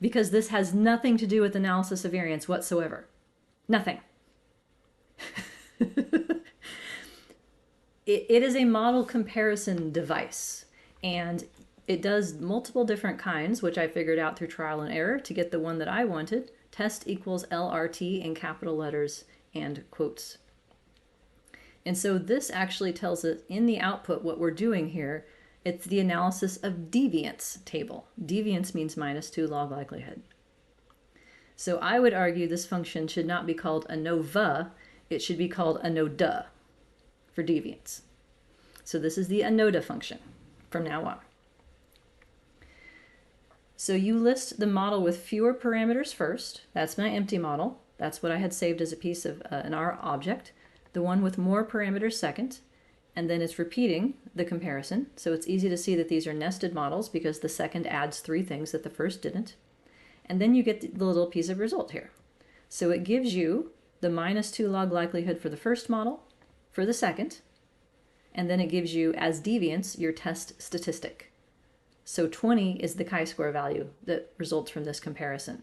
because this has nothing to do with analysis of variance whatsoever. Nothing. It is a model comparison device, and it does multiple different kinds, which I figured out through trial and error to get the one that I wanted. Test equals LRT in capital letters and quotes. And so this actually tells us in the output what we're doing here. It's the analysis of deviance table. Deviance means -2 log likelihood. So I would argue this function should not be called ANOVA, it should be called ANODA for deviance. So this is the ANODA function from now on. So you list the model with fewer parameters first. That's my empty model. That's what I had saved as a piece of an R object. The one with more parameters second, and then it's repeating the comparison. So it's easy to see that these are nested models because the second adds 3 things that the first didn't. And then you get the little piece of result here. So it gives you the -2 log likelihood for the first model, for the second, and then it gives you, as deviance, your test statistic. So 20 is the chi-square value that results from this comparison.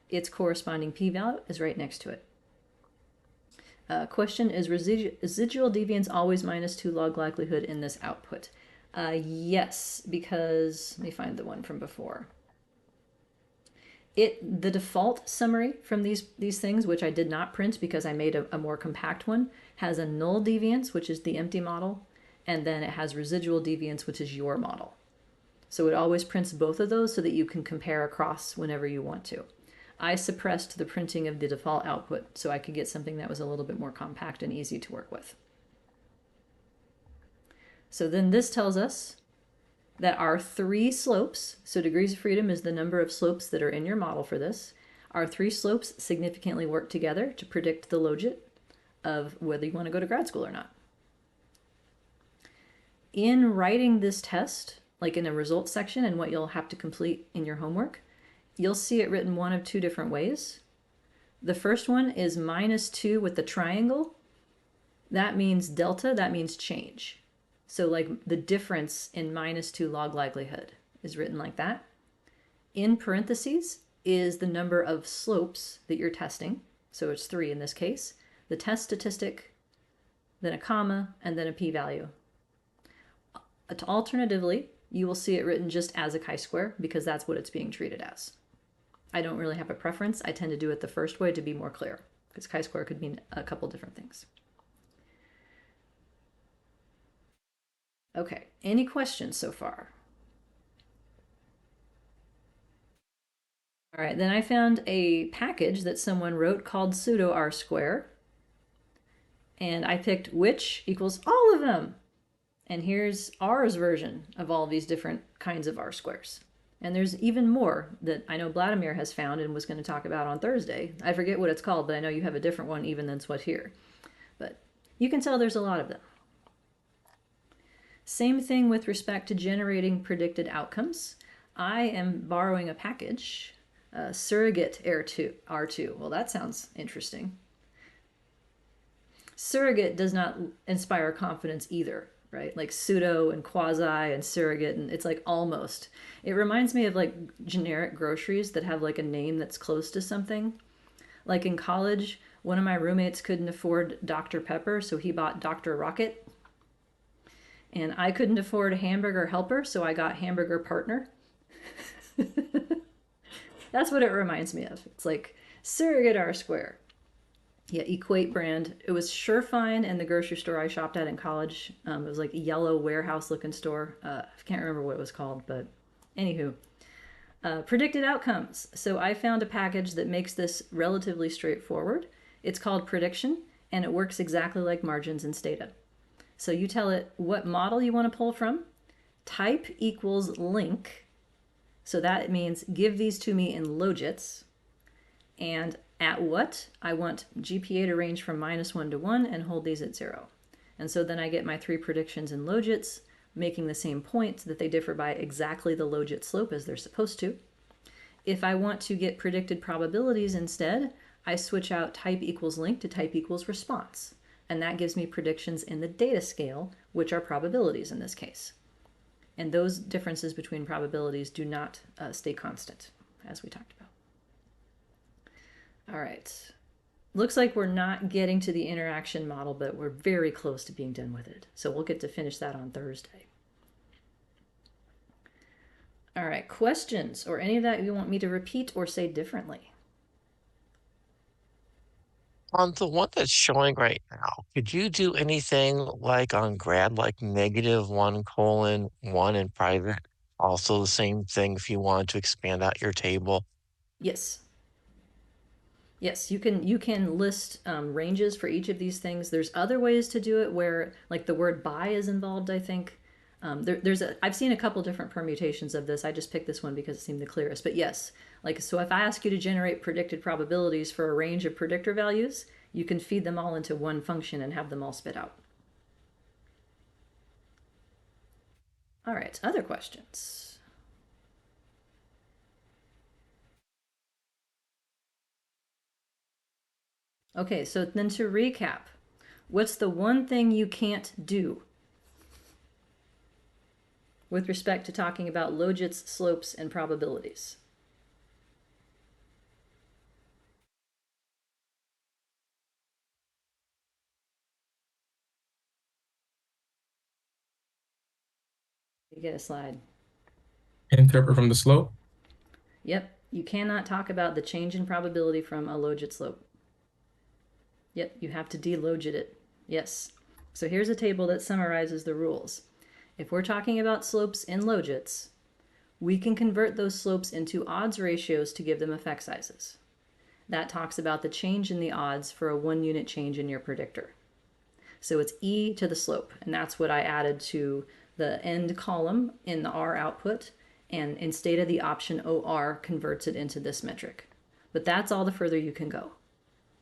Its corresponding p-value is right next to it. Question, is residual deviance always -2 log likelihood in this output? Yes, because, let me find the one from before. The default summary from these things, which I did not print because I made a more compact one, has a null deviance, which is the empty model, and then it has residual deviance, which is your model. So it always prints both of those so that you can compare across whenever you want to. I suppressed the printing of the default output so I could get something that was a little bit more compact and easy to work with. So then this tells us that our 3 slopes, so degrees of freedom is the number of slopes that are in your model for this, our 3 slopes significantly work together to predict the logit of whether you want to go to grad school or not. In writing this test, like in a results section and what you'll have to complete in your homework, you'll see it written one of 2 different ways. The first one is -2 with the triangle. That means delta, that means change. So like the difference in -2 log likelihood is written like that. In parentheses is the number of slopes that you're testing. So it's 3 in this case. The test statistic, then a comma, and then a p-value. Alternatively, you will see it written just as a chi-square because that's what it's being treated as. I don't really have a preference. I tend to do it the first way to be more clear because chi-square could mean a couple different things. Okay, any questions so far? All right, then I found a package that someone wrote called pseudo r-square. And I picked which equals all of them. And here's R's version of all these different kinds of r-squares. And there's even more that I know Bladimir has found and was going to talk about on Thursday. I forget what it's called, but I know you have a different one even than what's here. But you can tell there's a lot of them. Same thing with respect to generating predicted outcomes. I am borrowing a package, surrogate R2. Well, that sounds interesting. Surrogate does not inspire confidence either, right? Like pseudo and quasi and surrogate, and it's like almost. It reminds me of like generic groceries that have like a name that's close to something. Like in college, one of my roommates couldn't afford Dr. Pepper, so he bought Dr. Rocket. And I couldn't afford a hamburger helper, so I got hamburger partner. That's what it reminds me of. It's like surrogate R-square. Yeah, Equate brand. It was Surefine in the grocery store I shopped at in college. It was like a yellow warehouse looking store. I can't remember what it was called, but anywho. Predicted outcomes. So I found a package that makes this relatively straightforward. It's called Prediction, and it works exactly like margins and stata. So you tell it what model you want to pull from, type equals link. So that means give these to me in logits. And at what? I want GPA to range from -1 to 1 and hold these at 0. And so then I get my 3 predictions in logits, making the same point that they differ by exactly the logit slope as they're supposed to. If I want to get predicted probabilities instead, I switch out type equals link to type equals response. And that gives me predictions in the data scale, which are probabilities in this case. And those differences between probabilities do not stay constant, as we talked about. All right. Looks like we're not getting to the interaction model, but we're very close to being done with it. So we'll get to finish that on Thursday. All right, questions or any of that you want me to repeat or say differently? On the one that's showing right now, could you do anything like on grad, like -1:1 in private? Also the same thing if you wanted to expand out your table. Yes. Yes, you can list ranges for each of these things. There's other ways to do it where like the word by is involved, I think. I've seen a couple different permutations of this. I just picked this one because it seemed the clearest. But yes, like so if I ask you to generate predicted probabilities for a range of predictor values, you can feed them all into one function and have them all spit out. All right, other questions? Okay, so then to recap, what's the one thing you can't do with respect to talking about logits, slopes, and probabilities? You get a slide. Interpret from the slope. Yep. You cannot talk about the change in probability from a logit slope. Yep, you have to delogit it. Yes. So here's a table that summarizes the rules. If we're talking about slopes in logits, we can convert those slopes into odds ratios to give them effect sizes. That talks about the change in the odds for a 1 unit change in your predictor. So it's e to the slope, and that's what I added to the end column in the R output, and instead of the option OR converts it into this metric. But that's all the further you can go.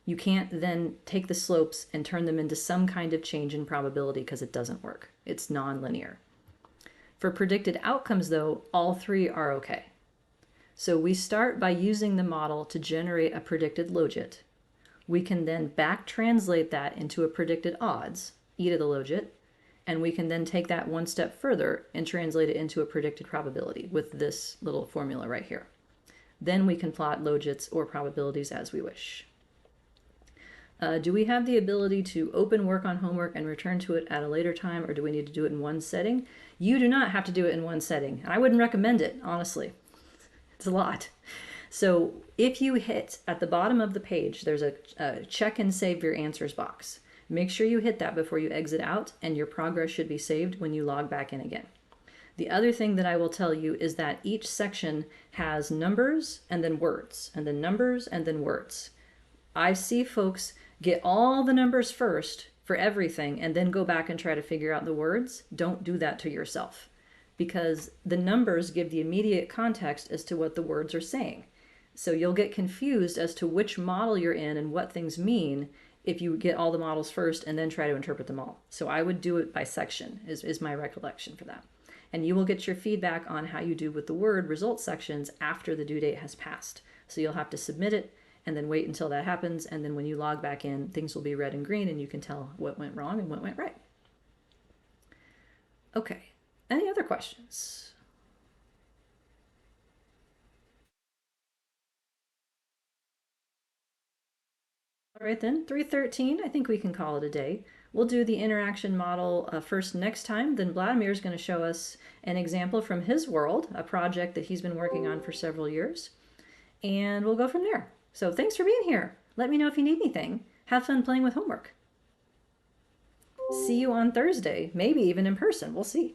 You can't then take the slopes and turn them into some kind of change in probability because it doesn't work. It's nonlinear. For predicted outcomes, though, all three are okay. So we start by using the model to generate a predicted logit. We can then back translate that into a predicted odds, e to the logit, and we can then take that one step further and translate it into a predicted probability with this little formula right here. Then we can plot logits or probabilities as we wish. Do we have the ability to open work on homework and return to it at a later time, or do we need to do it in one setting? You do not have to do it in one setting. I wouldn't recommend it, honestly. It's a lot. So if you hit at the bottom of the page, there's a check and save your answers box. Make sure you hit that before you exit out, and your progress should be saved when you log back in again. The other thing that I will tell you is that each section has numbers and then words, and then numbers and then words. I see folks get all the numbers first for everything and then go back and try to figure out the words. Don't do that to yourself, because the numbers give the immediate context as to what the words are saying. So you'll get confused as to which model you're in and what things mean if you get all the models first and then try to interpret them all. So I would do it by section, is my recollection for that. And you will get your feedback on how you do with the word result sections after the due date has passed. So you'll have to submit it and then wait until that happens. And then when you log back in, things will be red and green and you can tell what went wrong and what went right. Okay, any other questions? All right then, 313, I think we can call it a day. We'll do the interaction model first next time. Then Vladimir is going to show us an example from his world, a project that he's been working on for several years. And we'll go from there. So thanks for being here. Let me know if you need anything. Have fun playing with homework. See you on Thursday, maybe even in person. We'll see.